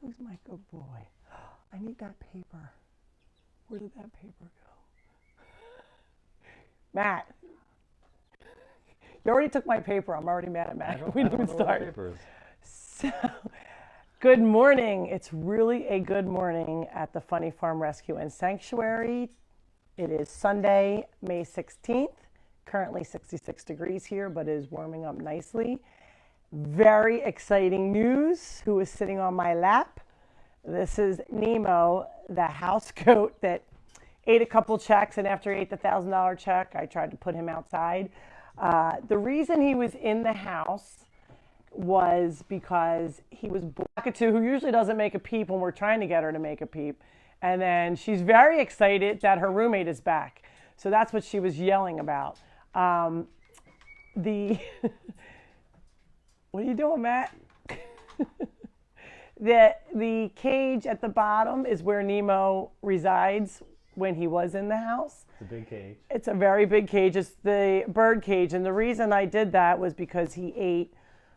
Who's my good boy? I need that paper. Where did that paper go? Matt, you already took my paper. I'm already mad at Matt. We didn't even start. So, good morning. It's really a good morning at the Funny Farm Rescue and Sanctuary. It is Sunday, May 16th. Currently 66 degrees here, but it is warming up nicely. Very exciting news. Who is sitting on my lap? This is Nemo, the house goat that ate a couple checks, and after he ate the $1,000 check, I tried to put him outside. The reason he was in the house was because he was Blackatoo, who usually doesn't make a peep when we're trying to get her to make a peep. And then she's very excited that her roommate is back. So that's what she was yelling about. What are you doing, Matt? The cage at the bottom is where Nemo resides when he was in the house. It's a big cage. It's a very big cage. It's the bird cage. And the reason I did that was because he ate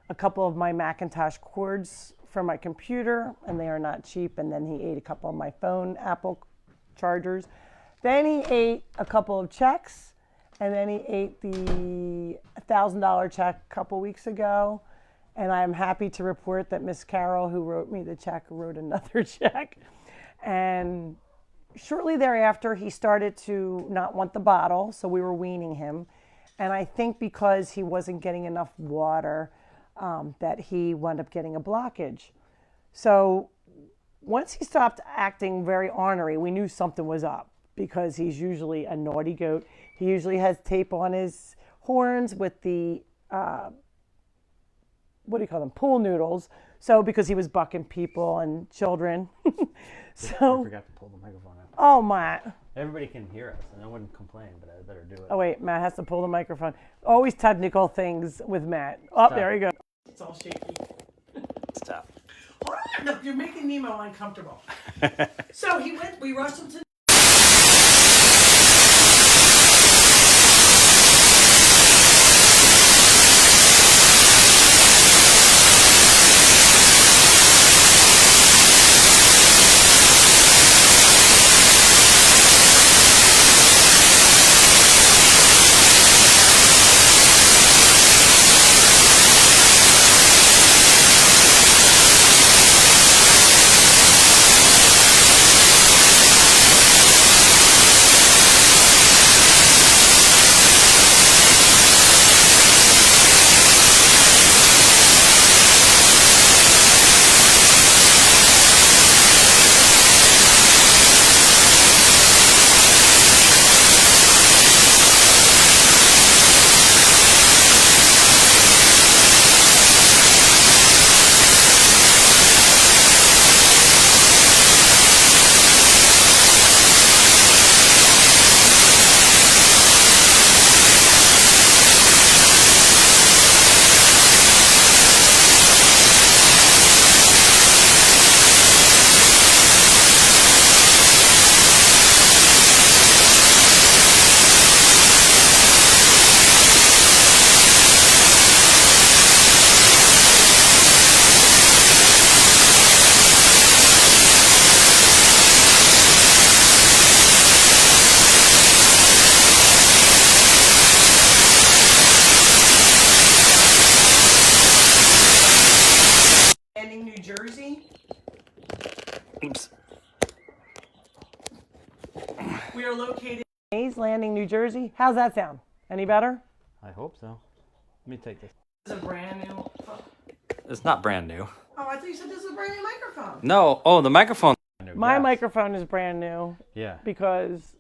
a couple of my Macintosh cords for my computer, and they are not cheap. And then he ate a couple of my phone Apple chargers. Then he ate a couple of checks, and then he ate the $1,000 check a couple weeks ago. And I'm happy to report that Miss Carol, who wrote me the check, wrote another check. And shortly thereafter, he started to not want the bottle, so we were weaning him. And I think because he wasn't getting enough water, that he wound up getting a blockage. So once he stopped acting very ornery, we knew something was up because he's usually a naughty goat. He usually has tape on his horns with the what do you call them? Pool noodles. So because he was bucking people and children. So I forgot to pull the microphone out. Oh, Matt. Everybody can hear us, and I wouldn't complain, but I better do it. Oh wait, Matt has to pull the microphone. Always technical things with Matt. Oh, Stop. there you go. It's all shaky. Stop. Hold on, look, you're making Nemo uncomfortable. So we rushed him to Landing, New Jersey. Oops. We are located in Mays Landing, New Jersey. How's that sound? Any better? I hope so. Let me take this. This is a brand new. It's not brand new. Oh, I thought you said this is a brand new microphone. No. Oh, the microphone. My microphone is brand new. Yeah. Because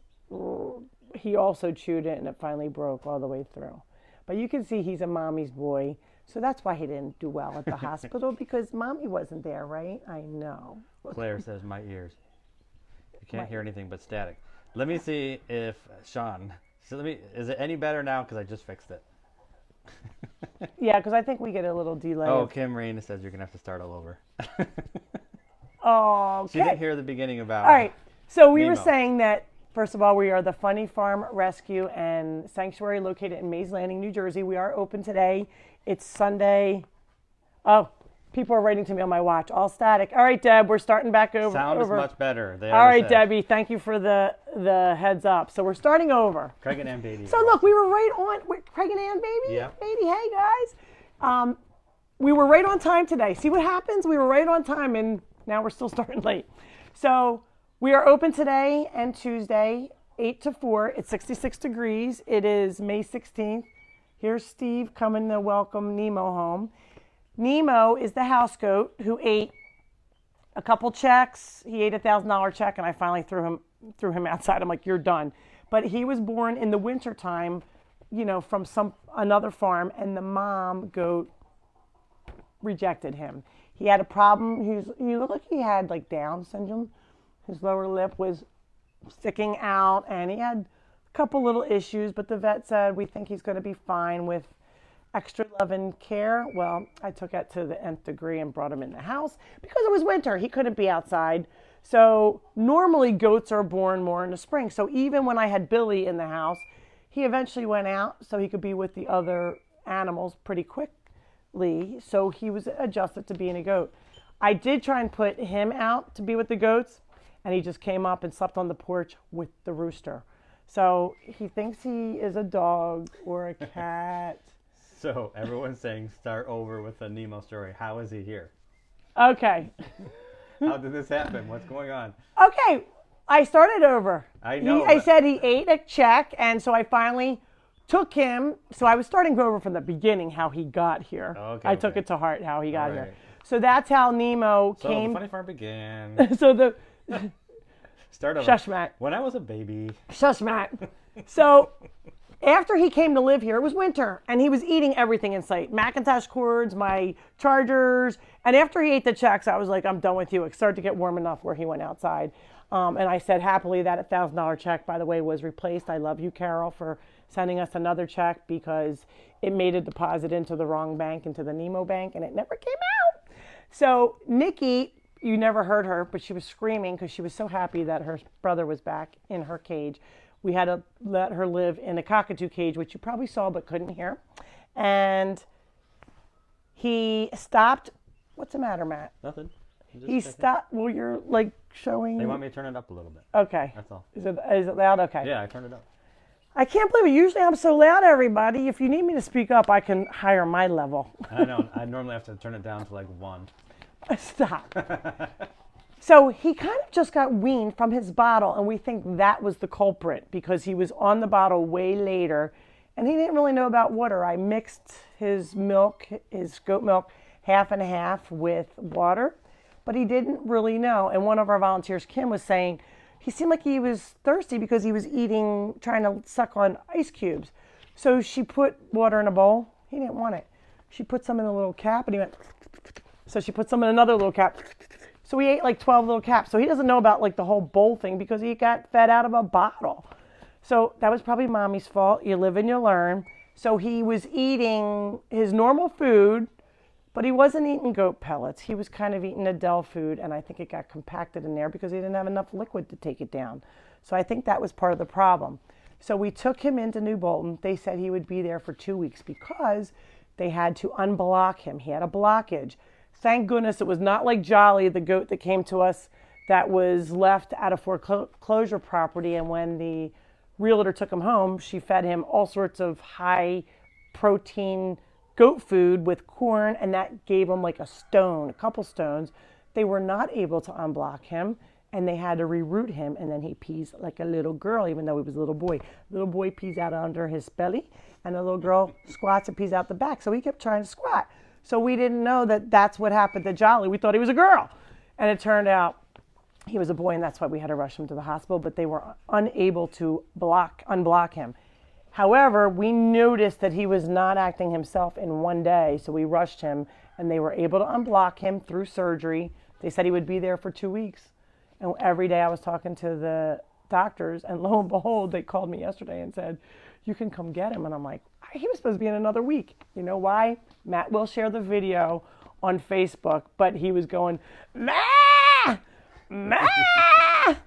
he also chewed it and it finally broke all the way through. But you can see he's a mommy's boy. So that's why he didn't do well at the hospital, because mommy wasn't there, right? I know. Claire says my ears. You can't hear anything but static. Let me see if Sean. So is it any better now? Because I just fixed it. Yeah, because I think we get a little delay. Oh, Kim Rain says you're gonna have to start all over. Oh, okay. She didn't hear the beginning about. All right. So we Nemo. were saying that, first of all, we are the Funny Farm Rescue and Sanctuary located in Mays Landing, New Jersey. We are open today. It's Sunday. Oh, People are writing to me on my watch. All static. All right, Deb, we're starting back over. Sound is much better. All right, Debbie, thank you for the heads up. So we're starting over. Craig and Ann Beatty. So look, we were right on. Craig and Ann, baby. Yeah. Baby, hey guys. We were right on time today. See what happens? We were right on time, and now we're still starting late. So we are open today and Tuesday, 8 to 4. It's 66 degrees. It is May 16th. Here's Steve coming to welcome Nemo home. Nemo is the house goat who ate a couple checks. He ate $1,000 check, and I finally threw him outside. I'm like, you're done. But he was born in the wintertime, from another farm, and the mom goat rejected him. He had a problem. He looked like he had like Down syndrome. His lower lip was sticking out, and he had a couple little issues, but the vet said, we think he's going to be fine with extra love and care. Well, I took it to the nth degree and brought him in the house because it was winter. He couldn't be outside. So normally goats are born more in the spring. So even when I had Billy in the house, he eventually went out so he could be with the other animals pretty quickly. So he was adjusted to being a goat. I did try and put him out to be with the goats, and he just came up and slept on the porch with the rooster. So he thinks he is a dog or a cat. So everyone's saying start over with a Nemo story. How is he here? Okay. How did this happen? What's going on? Okay. I started over. I know. I said he ate a check, and so I finally took him. So I was starting over from the beginning, how he got here. Okay, I took it to heart how he got All here. right. So that's how Nemo So came. the funny part began. So the Start over. Shush, Matt. When I was a baby. Shush, Matt. So after he came to live here, it was winter, and he was eating everything in sight. Macintosh cords, my chargers. And after he ate the checks, I was like, I'm done with you. It started to get warm enough where he went outside. And I said, happily, that $1,000 check, by the way, was replaced. I love you, Carol, for sending us another check because it made a deposit into the wrong bank, into the Nemo bank, and it never came out. So Nikki, you never heard her, but she was screaming because she was so happy that her brother was back in her cage. We had to let her live in a cockatoo cage, which you probably saw but couldn't hear. And he stopped. What's the matter, Matt? Nothing. He stopped. Well, you're like showing. They want me to turn it up a little bit. Okay. That's all. Is it loud? Okay. Yeah, I turned it up. I can't believe it. Usually I'm so loud, everybody. If you need me to speak up, I can hire my level. I know. I normally have to turn it down to like 1. Stop. So he kind of just got weaned from his bottle, and we think that was the culprit because he was on the bottle way later, and he didn't really know about water. I mixed his milk, his goat milk, half and half with water, but he didn't really know. And one of our volunteers, Kim, was saying he seemed like he was thirsty because he was eating, trying to suck on ice cubes. So she put water in a bowl. He didn't want it. She put some in a little cap, and he went. So she put some in another little cap. So he ate like 12 little caps. So he doesn't know about like the whole bowl thing because he got fed out of a bottle. So that was probably mommy's fault. You live and you learn. So he was eating his normal food, but he wasn't eating goat pellets. He was kind of eating Adele food, and I think it got compacted in there because he didn't have enough liquid to take it down. So I think that was part of the problem. So we took him into New Bolton. They said he would be there for 2 weeks because they had to unblock him. He had a blockage. Thank goodness it was not like Jolly, the goat that came to us that was left at a foreclosure property. And when the realtor took him home, she fed him all sorts of high protein goat food with corn, and that gave him like a couple stones. They were not able to unblock him, and they had to reroute him, and then he pees like a little girl, even though he was a little boy. Little boy pees out under his belly, and the little girl squats and pees out the back. So he kept trying to squat. So we didn't know that that's what happened to Jolly. We thought he was a girl. And it turned out he was a boy, and that's why we had to rush him to the hospital, but they were unable to unblock him. However, we noticed that he was not acting himself in one day, so we rushed him, and they were able to unblock him through surgery. They said he would be there for 2 weeks. And every day I was talking to the doctors, and lo and behold, they called me yesterday and said, you can come get him. And I'm like, he was supposed to be in another week. You know why? Matt will share the video on Facebook, but he was going, Ma! Ma!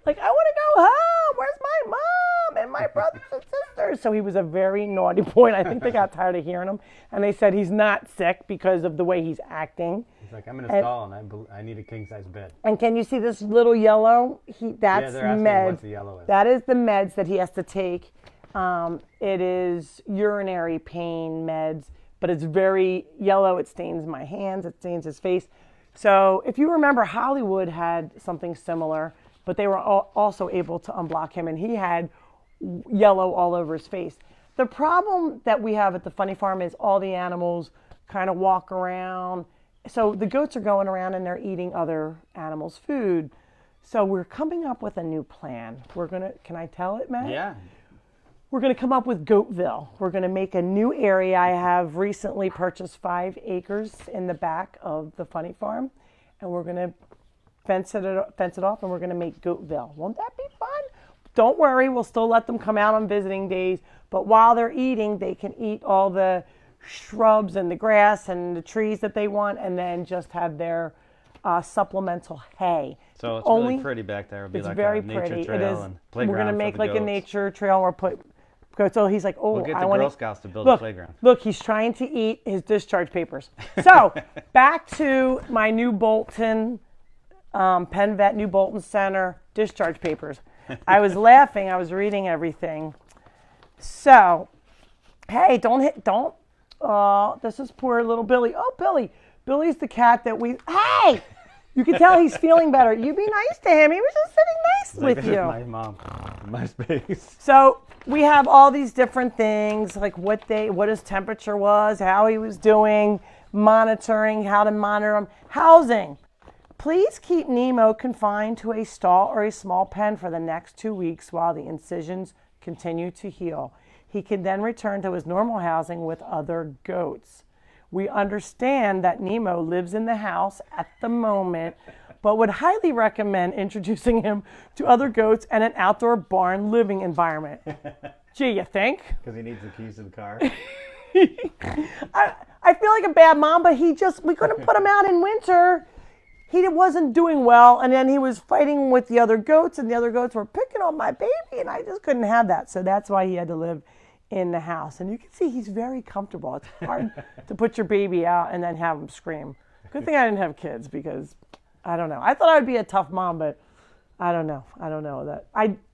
Like, I want to go home. Where's my mom? and my brothers and sisters. So he was a very naughty boy, and I think they got tired of hearing him. And they said he's not sick because of the way he's acting. He's like, I'm in a stall, and I need a king-size bed. And can you see this little yellow? That's they're asking meds. what the yellow is. That is the meds that he has to take. It is urinary pain meds, but it's very yellow. It stains my hands. It stains his face. So if you remember, Hollywood had something similar, but they were also able to unblock him, and he had yellow all over his face. The problem that we have at the Funny Farm is all the animals kind of walk around. So the goats are going around and they're eating other animals' food. So we're coming up with a new plan. Can I tell it, Matt? Yeah. We're going to come up with Goatville. We're going to make a new area. I have recently purchased 5 acres in the back of the Funny Farm, and we're going to fence it off, and we're going to make Goatville. Won't that be fun? Don't worry, we'll still let them come out on visiting days, but while they're eating, they can eat all the shrubs and the grass and the trees that they want, and then just have their supplemental hay. So it's really pretty back there. It'll be like a nature trail and playground. We're going to make for the like goats. a nature trail or put. So he's like, oh, We'll get I the want Girl to. Scouts to build a playground. Look, he's trying to eat his discharge papers. So back to my New Bolton, Penn Vet New Bolton Center discharge papers. I was laughing. I was reading everything. So, hey, this is poor little Billy. Oh, Billy. Billy's the cat that hey! You can tell he's feeling better. You be nice to him. He was just sitting nice with you. My mom, my space. So we have all these different things, like what his temperature was, how he was doing, monitoring, how to monitor him. Housing. Please keep Nemo confined to a stall or a small pen for the next 2 weeks while the incisions continue to heal. He can then return to his normal housing with other goats. We understand that Nemo lives in the house at the moment, but would highly recommend introducing him to other goats and an outdoor barn living environment. Gee, you think? Because he needs the keys to the car. I feel like a bad mom, but we couldn't put him out in winter. He wasn't doing well, and then he was fighting with the other goats, and the other goats were picking on my baby, and I just couldn't have that. So that's why he had to live in the house. And you can see he's very comfortable. It's hard to put your baby out and then have him scream. Good thing I didn't have kids, because I don't know. I thought I would be a tough mom, but I don't know.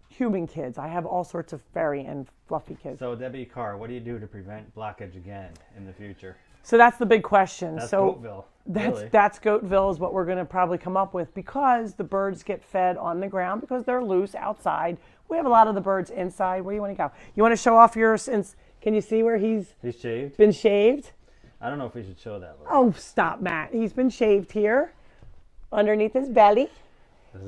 Human kids. I have all sorts of furry and fluffy kids. So Debbie Carr, what do you do to prevent blockage again in the future? So that's the big question. That's so Goatville. That's Goatville is what we're going to probably come up with, because the birds get fed on the ground because they're loose outside. We have a lot of the birds inside. Where do you want to go? You want to show off yours? Can you see where he's shaved? Been shaved? I don't know if we should show that. Oh, stop, Matt. He's been shaved here underneath his belly.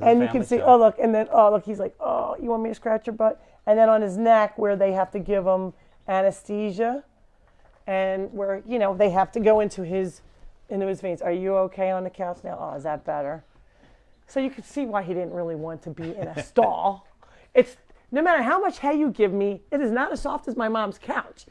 And you can see, he's like, oh, you want me to scratch your butt? And then on his neck, where they have to give him anesthesia, and where, they have to go into his veins. Are you okay on the couch now? Oh, is that better? So you can see why he didn't really want to be in a stall. It's no matter how much hay you give me, it is not as soft as my mom's couch.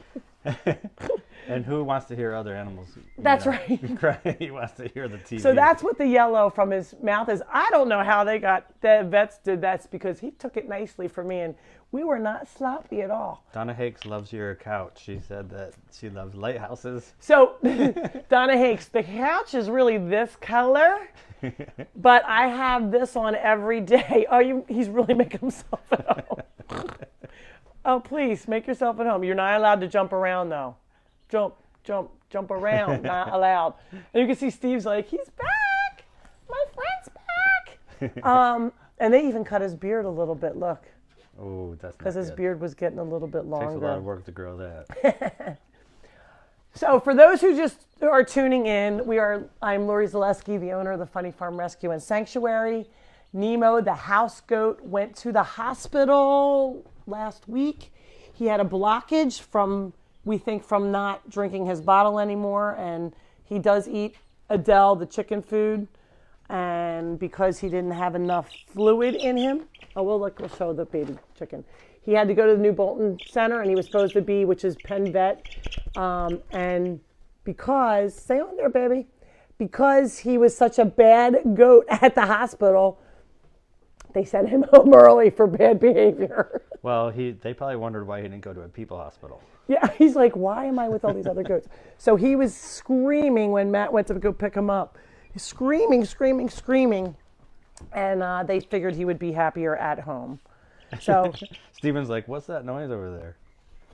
And who wants to hear other animals? That's right. Cry? He wants to hear the TV. So that's what the yellow from his mouth is. I don't know how the vets did that, because he took it nicely for me, and we were not sloppy at all. Donna Hakes loves your couch. She said that she loves lighthouses. So Donna Hakes, the couch is really this color, but I have this on every day. Oh, he's really making himself at home. Oh, please, make yourself at home. You're not allowed to jump around, though. Jump around, not allowed. And you can see Steve's like, he's back! My friend's back! And they even cut his beard a little bit, look. Oh, that's because his beard was getting a little bit longer. Takes a lot of work to grow that. So for those who just are tuning in, I'm Lori Zaleski, the owner of the Funny Farm Rescue and Sanctuary. Nemo, the house goat, went to the hospital last week. He had a blockage from not drinking his bottle anymore, and he does eat Adele, the chicken food, and because he didn't have enough fluid in him, we'll show the baby chicken. He had to go to the New Bolton Center, and he was supposed to be, which is Penn Vet, and stay on there, baby, because he was such a bad goat at the hospital, They sent him home early for bad behavior. Well, they probably wondered why he didn't go to a people hospital. Yeah, he's like, why am I with all these other goats? So he was screaming when Matt went to go pick him up. He's screaming, screaming, screaming. And they figured he would be happier at home. So Steven's like, what's that noise over there?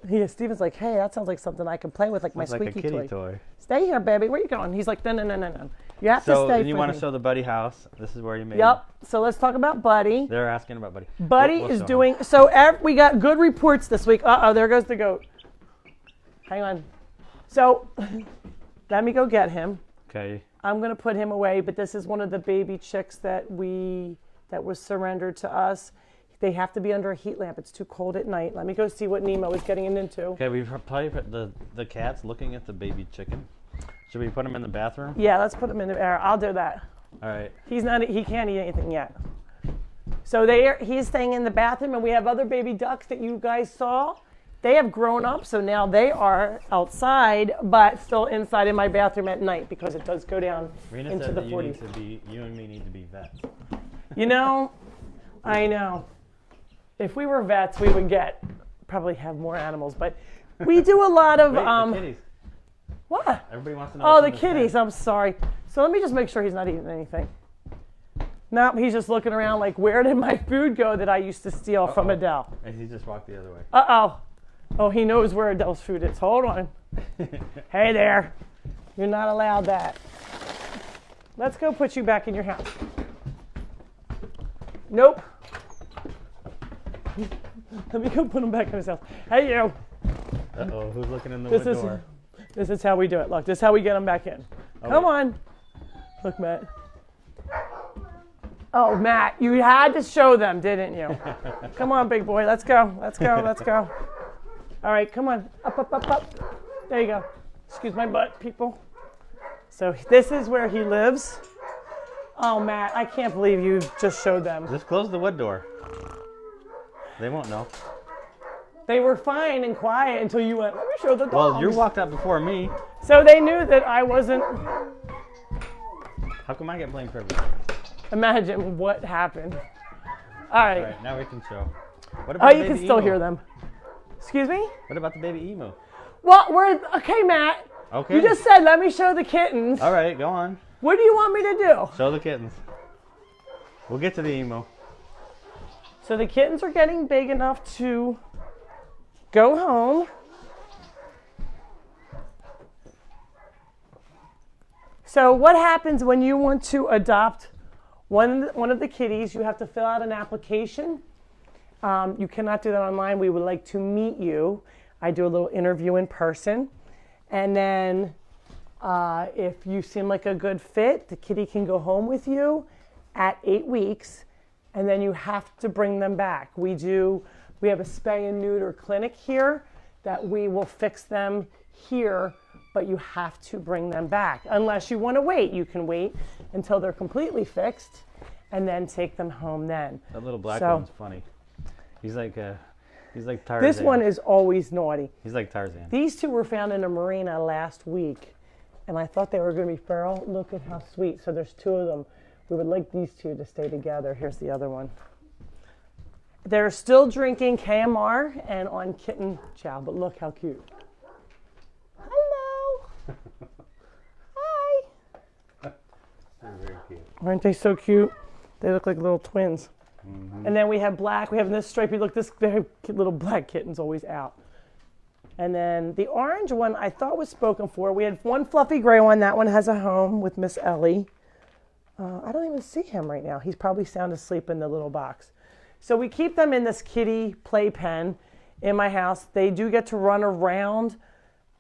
Yeah, Steven's like, hey, that sounds like something I can play with, like my Sounds like squeaky a kitty toy. Stay here, baby. Where you going? He's like, no. You have to So stay. then you for want me. to show the Buddy house. This is where you made. Yep. So let's talk about Buddy. They're asking about Buddy. Buddy We'll is show doing. him. So we got good reports this week. Uh-oh, there goes the goat. Hang on. So let me go get him. Okay. I'm going to put him away, but this is one of the baby chicks that was surrendered to us. They have to be under a heat lamp. It's too cold at night. Let me go see what Nemo is getting into. Okay, we've probably put the cat's looking at the baby chicken. Should we put him in the bathroom? Yeah, let's put him in the air. I'll do that. All right. He can't eat anything yet. So he's staying in the bathroom, and we have other baby ducks that you guys saw. They have grown up, so now they are outside, but still inside in my bathroom at night because it does go down Rena into said the that 40s. you and me need to be vets. You know, I know. If we were vets, we would probably have more animals, but we do a lot of Wait, the kitties. What? Everybody wants to know. Oh, what's the in this kitties. bag. I'm sorry. So let me just make sure he's not eating anything. Nope, he's just looking around like, where did my food go that I used to steal from Adele? And he just walked the other way. Uh-oh. Oh, he knows where Adele's food is. Hold on. Hey there. You're not allowed that. Let's go put you back in your house. Nope. Let me go put him back in his house. Hey, you. Uh-oh, who's looking in the wood door? This is how we do it. Look, this is how we get him back in. Come on. Look, Matt. Oh, Matt, you had to show them, didn't you? Come on, big boy. Let's go. Let's go. Let's go. All right, come on. Up, up, up, up. There you go. Excuse my butt, people. So this is where he lives. Oh, Matt, I can't believe you just showed them. Just close the wood door. They won't know. They were fine and quiet until you went, let me show the dogs. Well, you walked out before me. So they knew that I wasn't. How come I get blamed for everything? Imagine what happened. All right. All right, now we can show. What Oh, about you the can baby still emu? hear them. Excuse me? What about the baby emu? Well, okay, Matt. Okay. You just said, let me show the kittens. All right, go on. What do you want me to do? Show the kittens. We'll get to the emu. So the kittens are getting big enough to go home. So what happens when you want to adopt one of the kitties? You have to fill out an application. You cannot do that online. We would like to meet you. I do a little interview in person. And then if you seem like a good fit, the kitty can go home with you at 8 weeks. And then you have to bring them back. We have a spay and neuter clinic here that we will fix them here, but you have to bring them back. Unless you want to wait, you can wait until they're completely fixed and then take them home then. That little black one's funny. He's like Tarzan. This one is always naughty. He's like Tarzan. These two were found in a marina last week, and I thought they were going to be feral. Look at how sweet. So there's two of them. We would like these two to stay together. Here's the other one. They're still drinking KMR and on kitten chow, but look how cute. Hello. Hi. They're very cute. Aren't they so cute? They look like little twins. Mm-hmm. And then we have black. We have this stripy. Look, this little black kitten's always out. And then the orange one I thought was spoken for. We had one fluffy gray one. That one has a home with Miss Ellie. I don't even see him right now. He's probably sound asleep in the little box. So we keep them in this kitty playpen in my house. They do get to run around,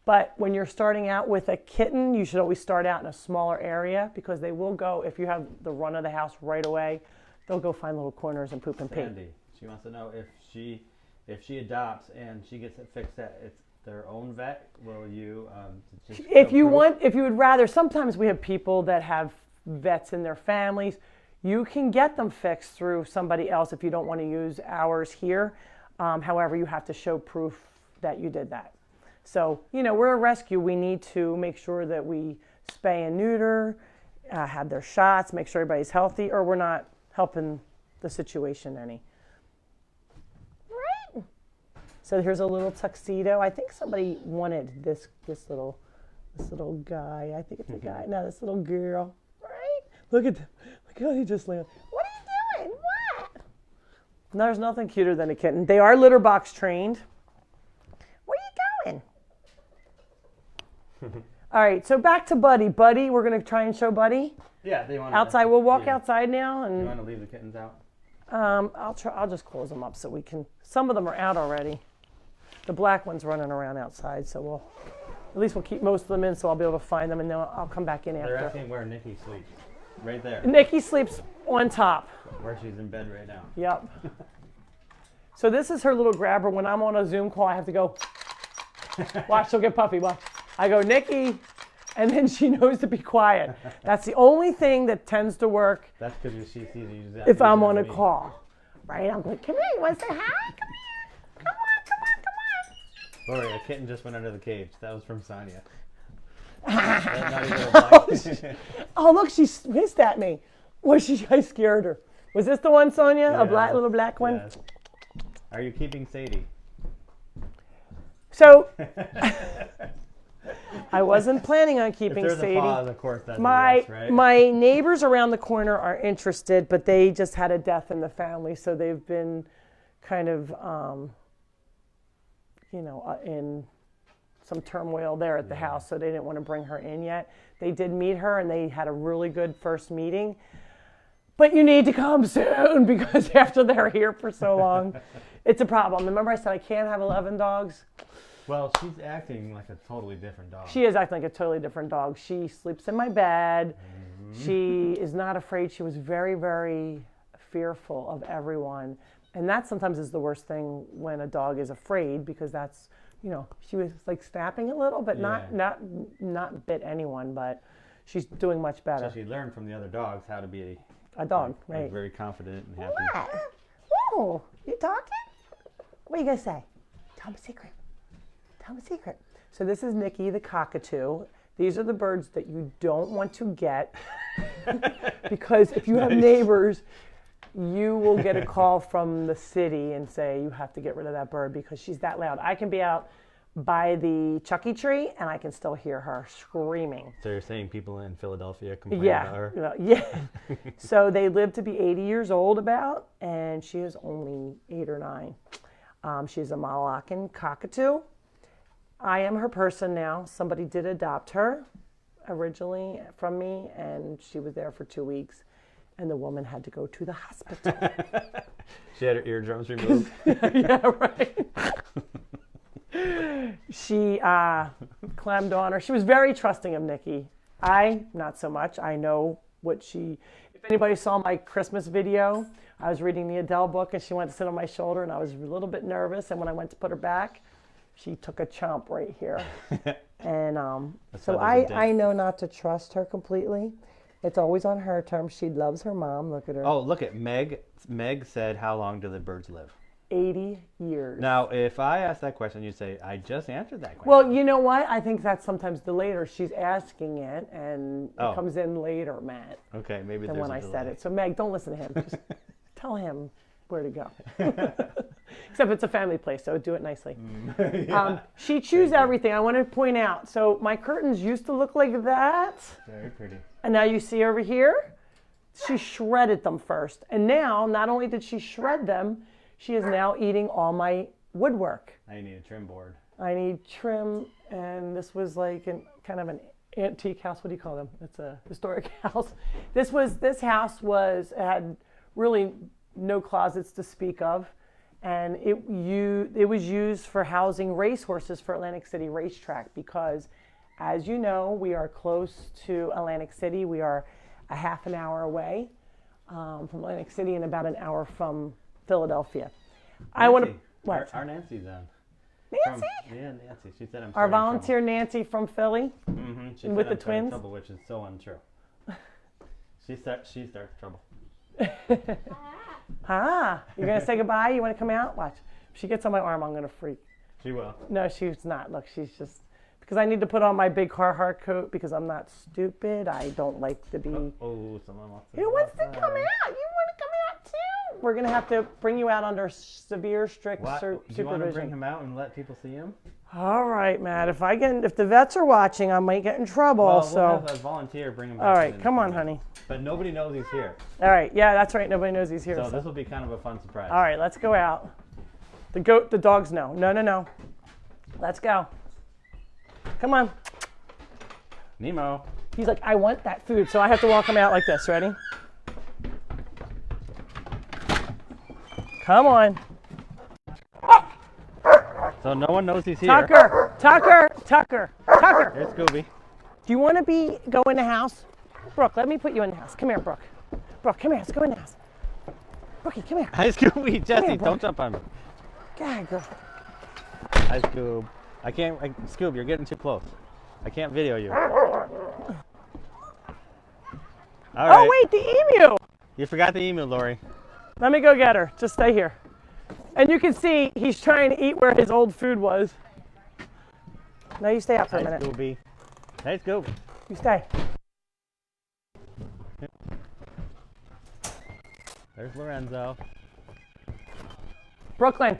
but when you're starting out with a kitten, you should always start out in a smaller area because they will go, if you have the run of the house right away, they'll go find little corners and poop and pee. Sandy, she wants to know if she adopts and she gets it fixed at their own vet, will you just if you approve? would rather, sometimes we have people that have vets in their families. You can get them fixed through somebody else if you don't want to use ours here. However, you have to show proof that you did that. So, we're a rescue. We need to make sure that we spay and neuter, have their shots, make sure everybody's healthy, or we're not helping the situation any. Right. So here's a little tuxedo. I think somebody wanted this little guy. I think it's a guy. No, this little girl. Right. Look at how he just landed. What are you doing? What? No, there's nothing cuter than a kitten. They are litter box trained. Where are you going? All right, so back to Buddy. Buddy, we're gonna try and show Buddy. Yeah, they want outside. We'll walk outside now, and you want to leave the kittens out? I'll try. I'll just close them up so we can. Some of them are out already. The black one's running around outside, so at least we'll keep most of them in, so I'll be able to find them, and then I'll come back in after. They're asking where Nikki sleeps. Right there. Nikki sleeps on top. Where she's in bed right now. Yep. So this is her little grabber. When I'm on a Zoom call, I have to go. Watch, she'll get puffy. Watch. I go, Nikki, and then she knows to be quiet. That's the only thing that tends to work. That's because she sees you. If I'm on a call, right? I'm like, come here, you want to say hi? Come here. Come on. Lori, a kitten just went under the cage. That was from Sonia. Oh, look, she hissed at me. I scared her. Was this the one, Sonia? Yeah. A little black one? Yes. Are you keeping Sadie? So, I wasn't planning on keeping if there's Sadie. A pause, of course, that's my a yes, right? my neighbors around the corner are interested, but they just had a death in the family, so they've been kind of, in some turmoil there at the house, so they didn't want to bring her in yet. They did meet her, and they had a really good first meeting. But you need to come soon, because after they're here for so long, it's a problem. Remember I said I can't have 11 dogs? Well, she's acting like a totally different dog. She is acting like a totally different dog. She sleeps in my bed. Mm-hmm. She is not afraid. She was very, very fearful of everyone. And that sometimes is the worst thing when a dog is afraid, because that's, she was like snapping a little, but not bit anyone, but she's doing much better. So she learned from the other dogs how to be a dog, right? Very confident and happy. What? Oh, you talking? What are you going to say? Tell me a secret. Tell me a secret. So this is Nikki the cockatoo. These are the birds that you don't want to get because if you have neighbors, you will get a call from the city and say you have to get rid of that bird because she's that loud. I can be out by the Chucky tree and I can still hear her screaming. So you're saying people in Philadelphia complain about her? Yeah. So they live to be 80 years old about, and she is only 8 or 9. She's a Malacan cockatoo. I am her person now. Somebody did adopt her originally from me, and she was there for 2 weeks, and the woman had to go to the hospital. She had her eardrums removed? Yeah, right. She clammed on her. She was very trusting of Nikki. I, not so much. I know what she... If anybody saw my Christmas video, I was reading the Adele book, and she went to sit on my shoulder, and I was a little bit nervous, and when I went to put her back, she took a chomp right here. And so I know not to trust her completely. It's always on her terms. She loves her mom. Look at her. Oh, look at Meg. Meg said, how long do the birds live? 80 years. Now, if I ask that question, you say, I just answered that question. Well, you know what? I think that's sometimes the later. She's asking it, and it comes in later, Matt. Okay, maybe than there's when a I delay. said it. So, Meg, don't listen to him. Just tell him where to go. Except it's a family place, so do it nicely. Yeah. She chews everything. I want to point out. So my curtains used to look like that. Very pretty. And now you see over here, she shredded them first. And now, not only did she shred them, she is now eating all my woodwork. I need a trim board. I need trim, and this was like kind of an antique house. What do you call them? It's a historic house. This house had really no closets to speak of, and it was used for housing racehorses for Atlantic City Racetrack because, as you know, we are close to Atlantic City. We are a half an hour away from Atlantic City and about an hour from Philadelphia. Nancy, I want to. What? Our Nancy's on. Nancy? Nancy. She said I'm Our volunteer Nancy from Philly. Mm-hmm. She with said the I'm twins. Trouble, which is so untrue. She starts trouble. You're gonna say goodbye? You want to come out? Watch. If she gets on my arm, I'm gonna freak. She will. No, she's not. Look, she's just because I need to put on my big Carhartt coat because I'm not stupid. I don't like to be. Oh, someone wants to. Who wants to come out? You want to come out we're going to have to bring you out under severe, strict Do you want to bring supervision. him out and let people see him? All right, Matt. If the vets are watching, I might get in trouble. Well, so. we'll have a volunteer bring him back. All right, come on, honey. But nobody knows he's here. All right, yeah, that's right. Nobody knows he's here. So this will be kind of a fun surprise. All right, let's go out. The dogs know. No. Let's go. Come on. Nemo. He's like, I want that food, so I have to walk him out like this. Ready? Come on. So no one knows he's here. Tucker. Here's Scooby. Do you want to go in the house? Brooke, let me put you in the house. Come here, Brooke. Brooke, come here. Let's go in the house. Brookie, come here. Hi, Scooby. Jesse, here, bro. don't jump on me. God, girl. Hi, Scoob. Scoob, you're getting too close. I can't video you. All right. Oh, wait, the emu. You forgot the emu, Lori. Let me go get her. Just stay here. And you can see he's trying to eat where his old food was. Now you stay out for a Hi, minute. Scooby. Hey, Scoob. You stay. There's Lorenzo. Brooklyn.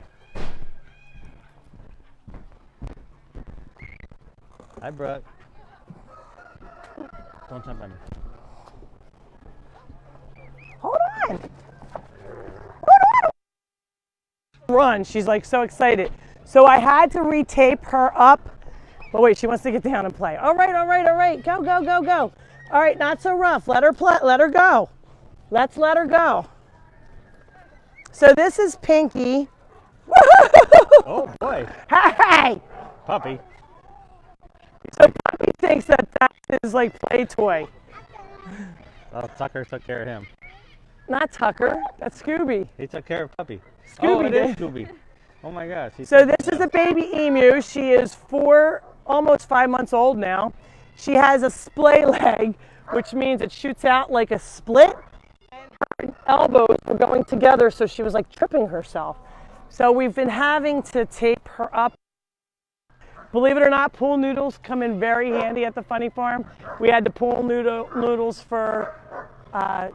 Hi, Brooke. Don't jump on me. Hold on. Run. She's like so excited. So I had to retape her up. But wait, she wants to get down and play. All right. Go. All right, not so rough. Let her play. Let her go. Let's let her go. So this is Pinky. Oh, boy. Hey! Puppy. So Puppy thinks that is like play toy. Oh, Tucker took care of him. Not Tucker. That's Scooby. He took care of Puppy. Scooby it did. is Scooby. Oh, my gosh. So this is a baby emu. She is almost 5 months old now. She has a splay leg, which means it shoots out like a split. And her elbows were going together, so she was like tripping herself. So we've been having to tape her up. Believe it or not, pool noodles come in very handy at the Funny Farm. We had the pool noodles for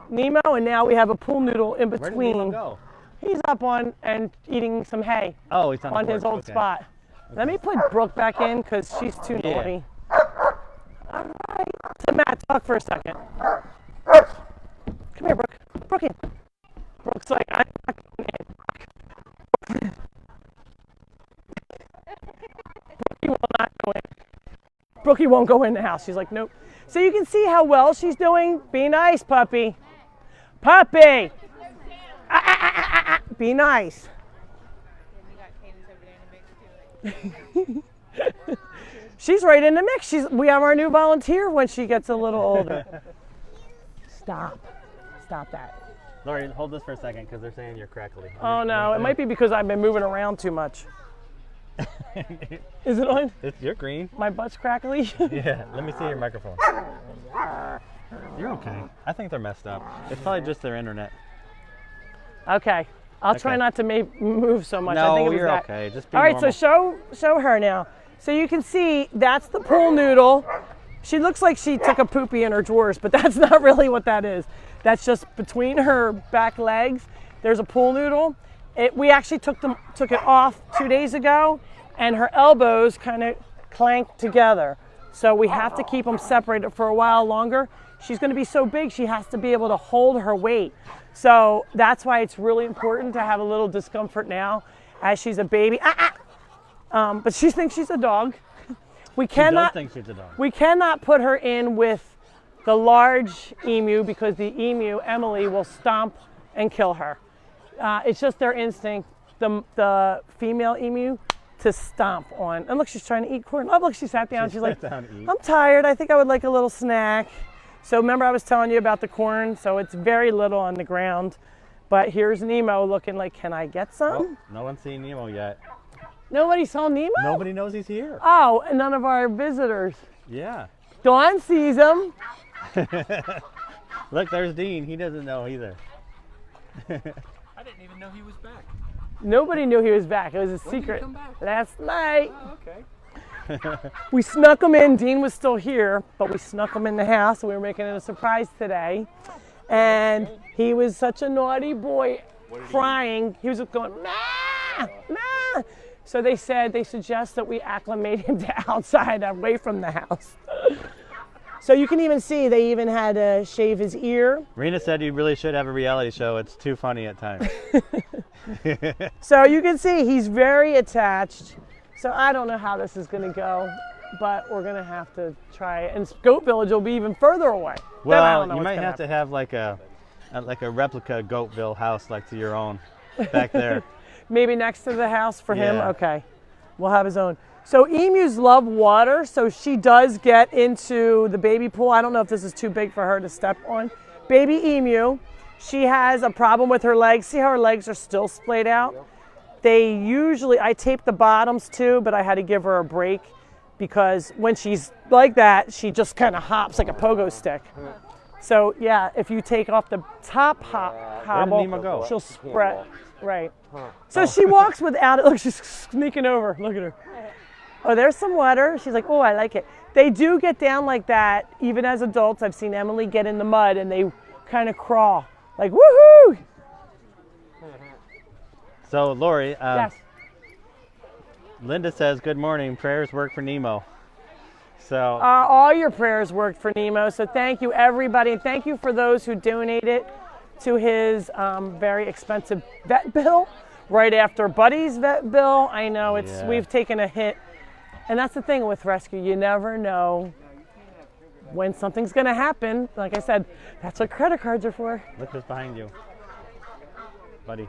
Nemo, and now we have a pool noodle in between. Where did Nemo go? He's up on and eating some hay. Oh, he's on his old spot. Let me put Brooke back in because she's too naughty. All right. So Matt, talk for a second. Come here, Brooke. Brookie. Brooke's like, I'm not going in. Brookie will not go in. Brookie won't go in the house. She's like, nope. So you can see how well she's doing. Be nice, puppy. Puppy. Be nice. She's right in the mix. We have our new volunteer when she gets a little older. Stop that. Lori, hold this for a second because they're saying you're crackly. Oh no, it might be because I've been moving around too much. Is it on? You're green. My butt's crackly? Yeah, let me see your microphone. You're okay. I think they're messed up. It's probably just their internet. Okay. I'll try not to move so much. No, I think it was you're that. okay. Just be All right, normal. so show her now. So you can see that's the pool noodle. She looks like she took a poopy in her drawers, but that's not really what that is. That's just between her back legs. There's a pool noodle. We actually took it off 2 days ago, and her elbows kind of clanked together. So we have to keep them separated for a while longer. She's going to be so big, she has to be able to hold her weight. So that's why it's really important to have a little discomfort now as she's a baby. But she thinks she's a dog. We cannot think she's a dog. We cannot put her in with the large emu because the emu, Emily, will stomp and kill her. It's just their instinct, the female emu, to stomp on. And look, she's trying to eat corn. Oh, look, she sat down. She's like, I'm tired. I think I would like a little snack. So remember I was telling you about the corn? So it's very little on the ground. But here's Nemo looking like, can I get some? Oh, no one's seen Nemo yet. Nobody saw Nemo? Nobody knows he's here. Oh, and none of our visitors. Yeah. Dawn sees him. Look, there's Dean. He doesn't know either. I didn't even know he was back. Nobody knew he was back. It was a When did he secret. come back? Last night. Oh, okay. We snuck him in. Dean was still here, but we snuck him in the house. We were making it a surprise today. And he was such a naughty boy. crying. He was going, nah, nah. So they suggest that we acclimate him to outside, away from the house. So you can even see they even had to shave his ear. Rena said you really should have a reality show. It's too funny at times. So you can see he's very attached. So I don't know how this is going to go, but we're going to have to try it. And Goat Village will be even further away. Well, you might have to have like a replica Goatville house like to your own back there. Maybe next to the house for him? Yeah. Okay. We'll have his own. So emus love water, so she does get into the baby pool. I don't know if this is too big for her to step on. Baby emu, she has a problem with her legs. See how her legs are still splayed out? I tape the bottoms too, but I had to give her a break because when she's like that, she just kind of hops like a pogo stick. So yeah, if you take off the top hobble, Nemo go? she'll spread. Right. So she walks without it. Look, she's sneaking over. Look at her. Oh, there's some water. She's like, oh, I like it. They do get down like that, even as adults. I've seen Emily get in the mud and they kind of crawl. Like, woohoo! So, Lori, Yes. Linda says, good morning. Prayers work for Nemo. So, All your prayers worked for Nemo. So thank you, everybody. And thank you for those who donated to his very expensive vet bill right after Buddy's vet bill. I know we've taken a hit. And that's the thing with rescue. You never know when something's going to happen. Like I said, that's what credit cards are for. look who's behind you. Buddy.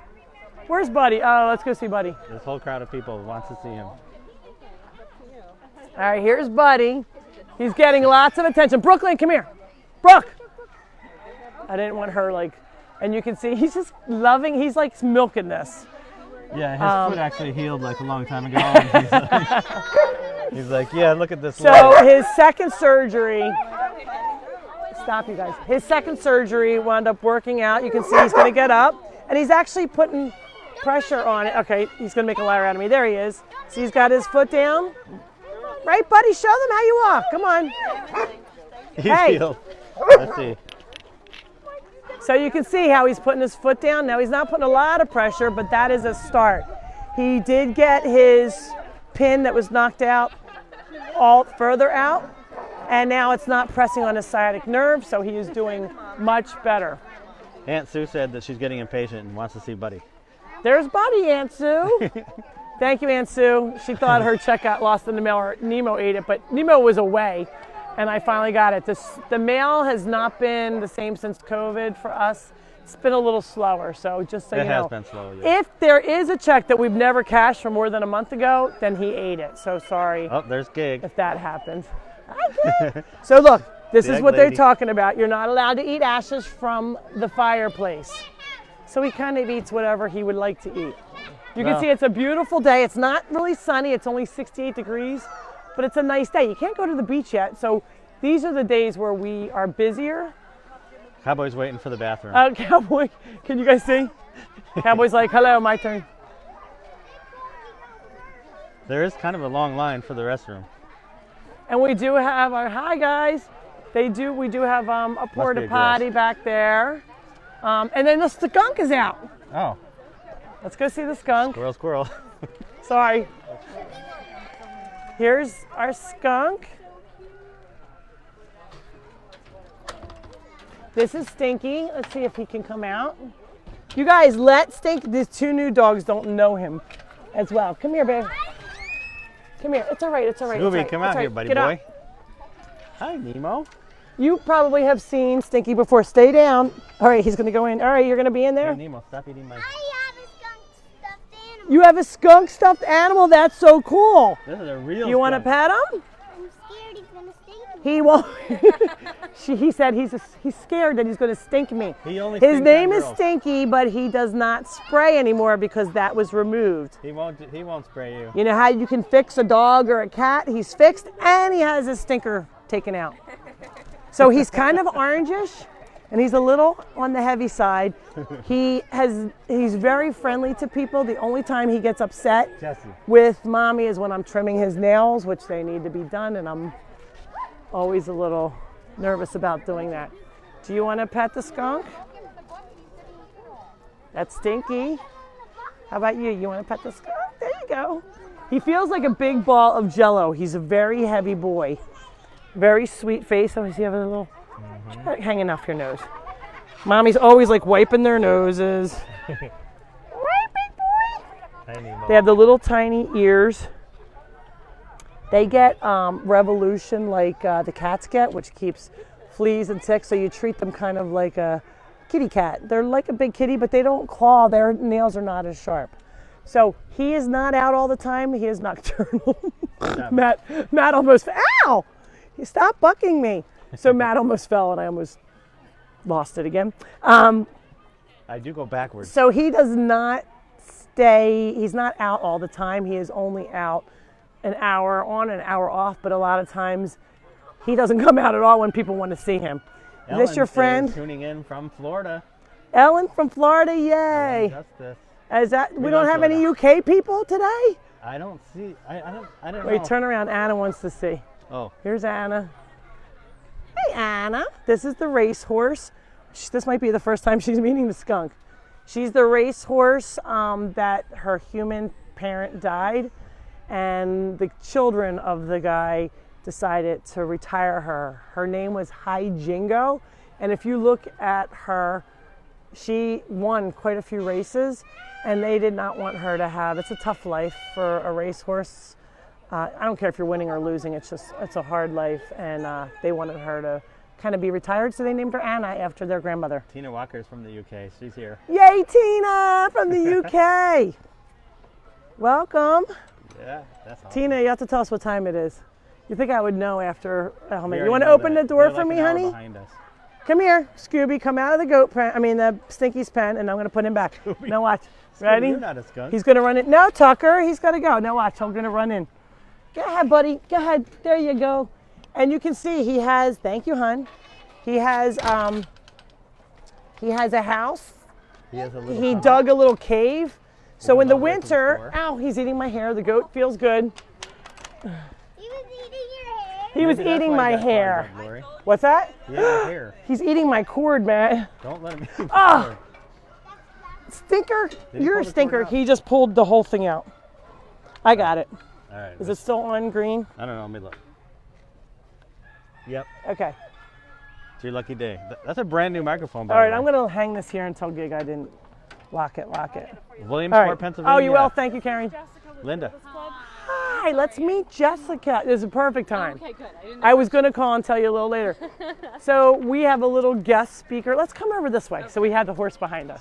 Where's Buddy? Oh, let's go see Buddy. This whole crowd of people wants to see him. All right, here's Buddy. He's getting lots of attention. Brooklyn, come here. Brooke. I didn't want her and you can see he's just loving, he's like milking this. Yeah, his foot actually healed like a long time ago. He's like, yeah, look at this. So his second surgery, stop you guys. His second surgery wound up working out. You can see he's going to get up and he's actually putting pressure on it. Okay, he's going to make a liar out of me. There he is. See, he's got his foot down. Right, Buddy? Show them how you walk. Come on. He's Hey. healed. Let's see. So you can see how he's putting his foot down. Now he's not putting a lot of pressure, but that is a start. He did get his pin that was knocked out all further out, and now it's not pressing on his sciatic nerve, so he is doing much better. Aunt Sue said that she's getting impatient and wants to see Buddy. There's Buddy, Aunt Sue. Thank you, Aunt Sue. She thought her check got lost in the mail, or Nemo ate it, but Nemo was away. And I finally got it. The mail has not been the same since COVID for us. It's been a little slower, so just so you know. It has been slow, yeah. If there is a check that we've never cashed for more than a month ago, then he ate it. So sorry Oh, there's Gig. if that happened. Okay. So look, this The is egg what they're lady. talking about. You're not allowed to eat ashes from the fireplace. So he kind of eats whatever he would like to eat. You can Well. see it's a beautiful day. It's not really sunny. It's only 68 degrees, but it's a nice day. You can't go to the beach yet. So these are the days where we are busier. Cowboy's waiting for the bathroom. Cowboy, can you guys see? Cowboy's like, hello, my turn. There is kind of a long line for the restroom. And we do have our, hi guys. We do have a porta girls. potty back there. And then the skunk is out. Oh, Let's go see the skunk. squirrel, squirrel. Sorry. Here's our skunk. This is Stinky. Let's see if he can come out. You guys, let Stinky, these two new dogs don't know him as well. Come here, babe. Come here. It's all right. It's all right. it's all Scooby, right, come it's out all here, right. buddy Get boy. up. Hi, Nemo. You probably have seen Stinky before. Stay down. All right, he's going to go in. All right, you're going to be in there. Hey, Nemo, stop eating my... I have a skunk stuffed animal. You have a skunk stuffed animal. That's so cool. This is a real You want to skunk. pet him? I'm scared he's gonna sting me. He won't. He said he's scared that he's going to stink me. He only His stinks name on is girls. Stinky, but he does not spray anymore because that was removed. He won't spray you. You know how you can fix a dog or a cat? He's fixed, and he has his stinker taken out. So he's kind of orangish, and he's a little on the heavy side. He's very friendly to people. The only time he gets upset Jesse. with mommy is when I'm trimming his nails, which they need to be done, and I'm always a little nervous about doing that. Do you want to pet the skunk? That's Stinky. How about you? You want to pet the skunk? There you go. He feels like a big ball of jello. He's a very heavy boy. Very sweet face. Oh, does he have a little hanging off your nose? Mommy's always like wiping their noses. Right, big boy? Hi, Nemo. They have the little tiny ears. They get revolution like the cats get, which keeps fleas and ticks. So you treat them kind of like a kitty cat. They're like a big kitty, but they don't claw. Their nails are not as sharp. So he is not out all the time. He is nocturnal. Matt almost, ow! You stop bucking me. So Matt almost fell and I almost lost it again. I do go backwards. So he does not stay, he's not out all the time. He is only out an hour on, an hour off, but a lot of times he doesn't come out at all when people want to see him. Is this your friend? Tuning in from Florida. Ellen from Florida, yay. Justice. Is that, we don't love have any Florida. UK people today? I don't see. I don't know. Wait, turn around. Anna wants to see. Oh, Here's Anna. Hey, Anna. This is the racehorse. This might be the first time she's meeting the skunk. She's the racehorse that her human parent died, and the children of the guy decided to retire her. Her name was Hi Jingo, and if you look at her, she won quite a few races, and they did not want her to have, it's a tough life for a racehorse. I don't care if you're winning or losing, it's a hard life, and they wanted her to kind of be retired, so they named her Anna after their grandmother. Tina Walker's from the UK. She's here. Yay, Tina from the UK. Welcome. Yeah, that's awesome. Tina, you have to tell us what time it is. You think I would know after Elman. We You already want to know open that. the door They're for like me, an hour honey? behind us. Come here, Scooby, come out of the goat pen, the Stinky's pen, and I'm going to put him back. Scooby. Now watch. Ready? You're not a skunk. He's going to run in. No, Tucker, he's got to go. Now watch, I'm going to run in. Go ahead, buddy. Go ahead. There you go. And you can see he has, thank you, hon. He has a house. He has a little. He dug a little cave. So in the love working winter, for. ow, he's eating my hair. The goat feels good. He was eating your hair. He was Maybe that's eating why my he got hair. clogged up, Lori. What's that? He has your hair. He's eating my cord, man. Don't let him eat your Ah! hair. Stinker, he you're pull a the stinker. cord out? He just pulled the whole thing out. I got it. All right. Is it still on green? I don't know. Let me look. Yep. Okay. It's your lucky day. That's a brand new microphone. By All right, the I'm way. going to hang this here and tell Gig I didn't lock it. All Williamsport, right. Pennsylvania. Oh, you will? Thank you, Karen. Linda. Hi, let's meet Jessica. This is a perfect time. Okay, good. I was going to call and tell you a little later. So we have a little guest speaker. Let's come over this way. So we have the horse behind us.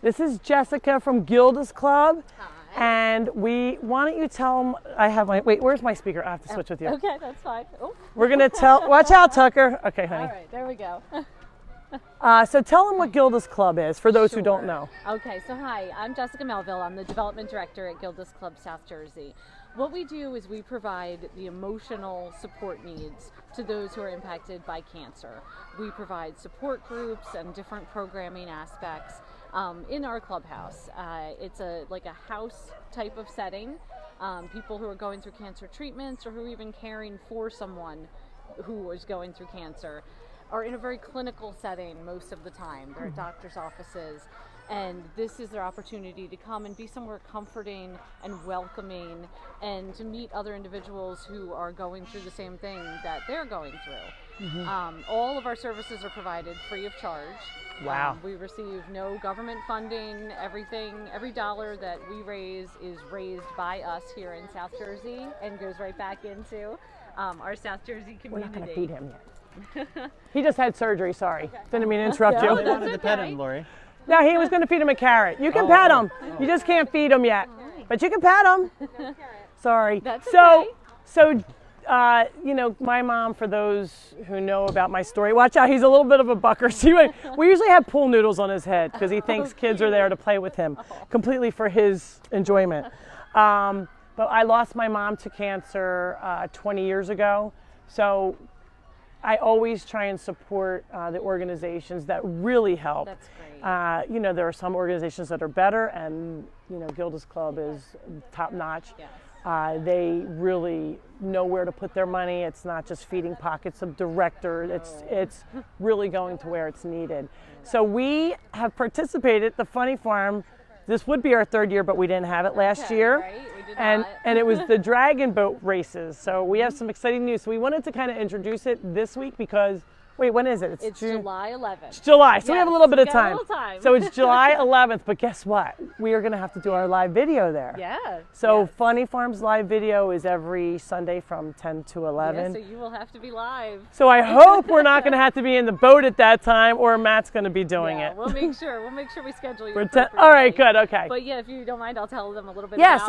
This is Jessica from Gilda's Club. Hi. And why don't you tell them, wait, where's my speaker? I have to switch with you. Okay, that's fine. Oh, We're going to watch out, Tucker. Okay, honey. all right, there we go. So tell them what Gilda's Club is for those who don't Sure. know. Okay, so hi, I'm Jessica Melville. I'm the development director at Gilda's Club South Jersey. What we do is we provide the emotional support needs to those who are impacted by cancer. We provide support groups and different programming aspects in our clubhouse. It's like a house type of setting. People who are going through cancer treatments or who are even caring for someone who is going through cancer are in a very clinical setting most of the time. They're at doctor's offices, and this is their opportunity to come and be somewhere comforting and welcoming and to meet other individuals who are going through the same thing that they're going through. All of our services are provided free of charge. Wow. We receive no government funding. Every dollar that we raise is raised by us here in South Jersey and goes right back into our South Jersey community. We're not going to feed him yet. He just had surgery, sorry. Didn't mean to interrupt They you. wanted to pet okay. him, Lori. No, he was going to feed him a carrot. You can pet him. You just can't feed him yet. But you can pet him. Sorry. That's So, okay. my mom, for those who know about my story, watch out, he's a little bit of a bucker. We usually have pool noodles on his head because he thinks kids are there to play with him, completely for his enjoyment. But I lost my mom to cancer 20 years ago. So I always try and support the organizations that really help. That's great. There are some organizations that are better, and Gilda's Club is top notch. Yes. They really know where to put their money. It's not just feeding pockets of director. It's really going to where it's needed. So we have participated at the Funny Farm. This would be our third year, but we didn't have it last year. Right? We did And not. and it was the dragon boat races. So we have some exciting news. So we wanted to kind of introduce it this week because, wait, when is it? It's June. July 11th. It's July, so we have a Yes, little bit of got a time. little time. So it's July 11th, but guess what? We are going to have to do our live video there. Yeah. So yes. Funny Farm's live video is every Sunday from 10 to 11. Yeah, so you will have to be live. So I hope we're not going to have to be in the boat at that time, or Matt's going to be doing Yeah, it. we'll make sure. We'll make sure we schedule you. All right, good, okay. But yeah, if you don't mind, I'll tell them a little bit. Yeah, about.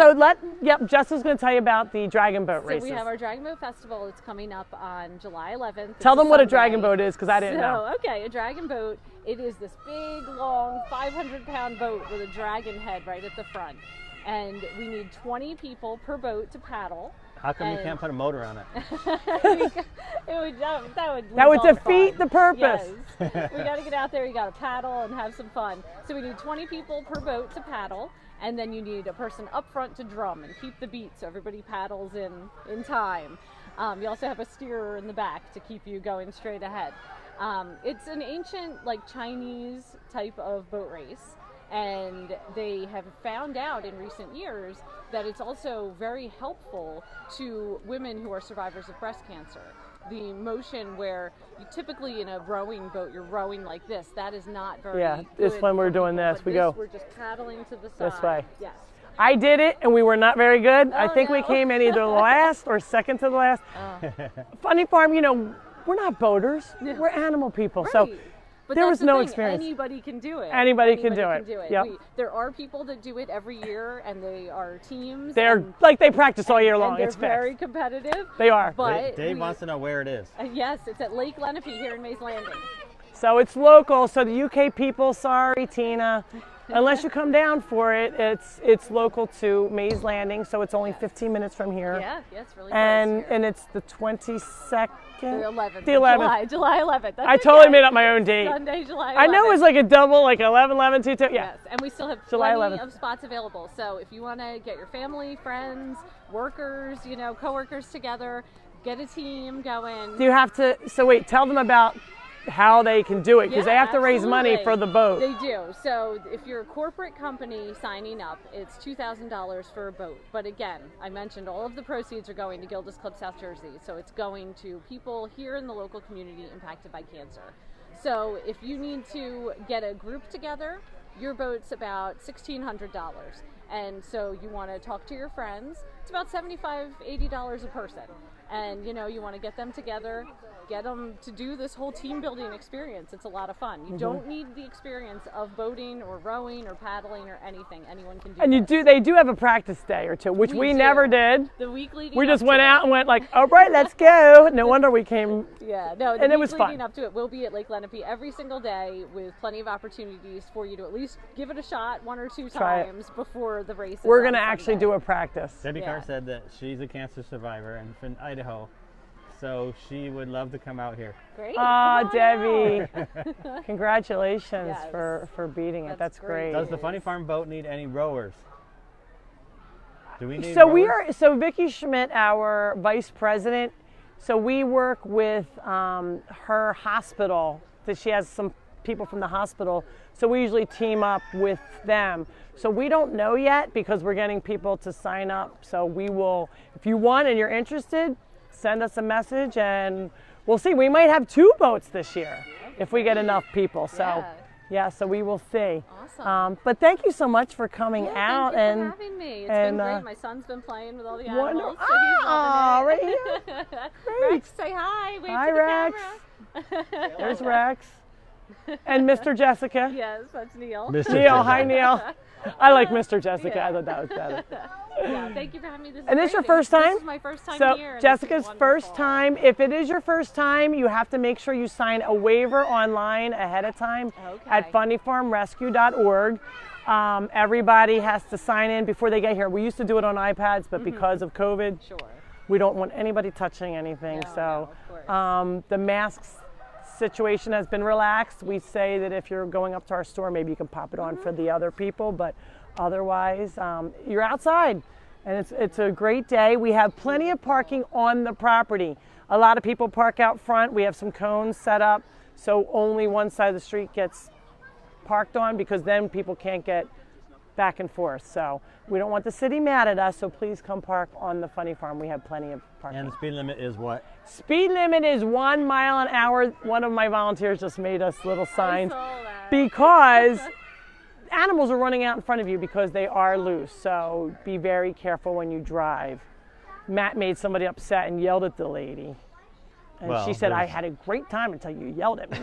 so Jessica's going to tell you about the dragon boat races. So we have our Dragon Boat Festival. It's coming up on July 11th. Tell It's them what a Sunday. dragon boat is, because I didn't know. Okay, a dragon boat. It is this big, long, 500-pound boat with a dragon head right at the front, and we need 20 people per boat to paddle. How come you And- can't put a motor on it? That would defeat the purpose. Yes. We got to get out there. You got to paddle and have some fun. So we need 20 people per boat to paddle, and then you need a person up front to drum and keep the beat so everybody paddles in time. You also have a steerer in the back to keep you going straight ahead. It's an ancient, like Chinese type of boat race, and they have found out in recent years that it's also very helpful to women who are survivors of breast cancer. The motion where you typically in a rowing boat, you're rowing like this, that is not very Yeah, good this when we're for doing people, this, but we this, go we're just paddling to the side. this way. Yes. I did it, and we were not very good. I Oh, think we no. came in either last or second to the last. Funny Farm, we're not boaters. We're animal people. So Right. But there that's was the no thing, experience. Anybody can do it. Anybody can do it. Yep. There are people that do it every year, and they are teams. they're and, like they practice all year long. and they're It's very fixed. competitive. They are. But Dave wants to know where it is. Yes, it's at Lake Lenape here in Mays Landing. So it's local. So the UK people, sorry, Tina. Unless you come down for it, it's local to Mays Landing, so it's only 15 minutes from here. Yeah, it's really And close here. and it's the 22nd. The 11th. The 11th. July 11th. That's I totally okay. made up my own date. Sunday, July 11th. I know it was like a double, like 11, 11, 2, 2. Yeah. Yes, and we still have July plenty 11th. of spots available. So if you want to get your family, friends, workers, coworkers together, get a team going. Do you have to? So wait, tell them about how they can do it because they have to raise money absolutely. for the boat. They do. So if you're a corporate company signing up, it's $2,000 for a boat. But again, I mentioned all of the proceeds are going to Gilda's Club South Jersey. So it's going to people here in the local community impacted by cancer. So if you need to get a group together, your boat's about $1,600. And so you want to talk to your friends. It's about $75, $80 a person. And you want to get them together, get them to do this whole team building experience. It's a lot of fun. You don't need the experience of boating or rowing or paddling or anything. Anyone can do And this. they do have a practice day or two, which we do. never did. The week leading We up just to went it. out and went like, all right, let's go. No wonder we came. Yeah, no, the and it week was fun. leading up to it will be at Lake Lenape every single day with plenty of opportunities for you to at least give it a shot one or two Try it. times before the race. We're going to actually do a practice. Debbie Carr Yeah. said that she's a cancer survivor and from Idaho, so she would love to come out here. Great. Ah, Come on Debbie. out. Congratulations Yes. for beating it. That's That's great. great. Does the Funny Farm boat need any rowers? Do we need So rowers? Vicki Schmidt, our vice president, so we work with her hospital, that she has some people from the hospital, so we usually team up with them. So we don't know yet because we're getting people to sign up. So we will, if you want and you're interested, send us a message and we'll see. We might have 2 boats this year if we get enough people. So yeah, so we will see. Awesome. But thank you so much for coming Yeah, out thank you and for having me. It's and, been great. My son's been playing with all the Wonder- animals, so he's Ah, loving right it. Great. Rex, say hi. Wave Hi, to the Rex. camera. There's Rex. And Mr. Jessica. Yes, that's Neil. Mr. Neil, hi Neil. I like Mr. Jessica. Yeah. I thought that was better. Yeah, thank you for having me. This is And this great. your first time? This is my first time So here. and Jessica's this is first wonderful. time. If it is your first time, you have to make sure you sign a waiver online ahead of time at Okay. funnyfarmrescue.org. Everybody has to sign in before they get here. We used to do it on iPads, but because of COVID, Sure. we don't want anybody touching anything. No, So no, of course. the masks situation has been relaxed. We say that if you're going up to our store, maybe you can pop it on for the other people, but otherwise, you're outside. And it's a great day. We have plenty of parking on the property. A lot of people park out front. We have some cones set up, so only one side of the street gets parked on, because then people can't get back and forth. So we don't want the city mad at us, so please come park on the Funny Farm. We have plenty of parking. And the speed limit is what? Speed limit is 1 mile an hour. One of my volunteers just made us little signs because animals are running out in front of you because they are loose. So be very careful when you drive. Matt made somebody upset and yelled at the lady. And Well, she said, I there's- had a great time until you yelled at me.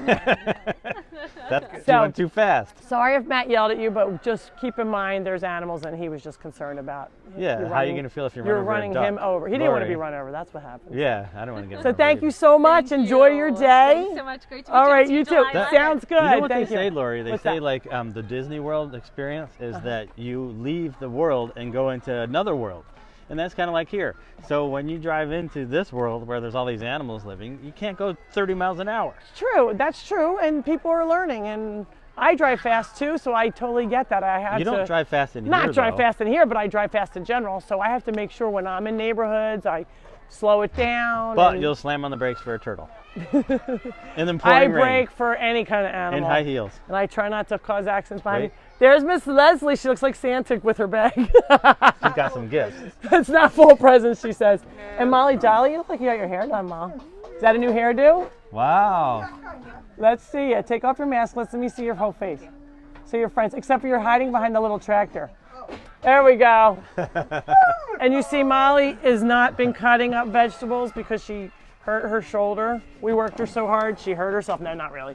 That's So- doing too fast. Sorry if Matt yelled at you, but just keep in mind there's animals, and he was just concerned about. Yeah, how are you going to feel if you're You're running running him over. He didn't want to be Lori. run over. That's what happened. Yeah, I don't want to get So run thank over you so much. Thank Enjoy you. your day. Thanks so much. Great to meet All right, See you too. July That 11th. Sounds good. You know what Thank they say, Lori? They What's say that? the Disney World experience is that you leave the world and go into another world. And that's kind of like here. So when you drive into this world where there's all these animals living, you can't go 30 miles an hour. True, that's true, and people are learning, and I drive fast too, so I totally get that. I have You to don't drive fast in here, not drive though. fast in here, but I drive fast in general. So I have to make sure when I'm in neighborhoods, I slow it down. But and you'll slam on the brakes for a turtle. In the I pouring rain. brake for any kind of In animal, high heels. and I try not to cause accidents behind Wait. me. There's Miss Leslie. She looks like Santa with her bag. She's got some gifts. It's not full presents, she says. And Molly Jolly, you look like you got your hair done, Mom. Is that a new hairdo? Wow. Let's see you. Take off your mask. Let me see your whole face. See your friends, except for you're hiding behind the little tractor. There we go. And you see Molly has not been cutting up vegetables because she hurt her shoulder. We worked her so hard, she hurt herself. No, not really.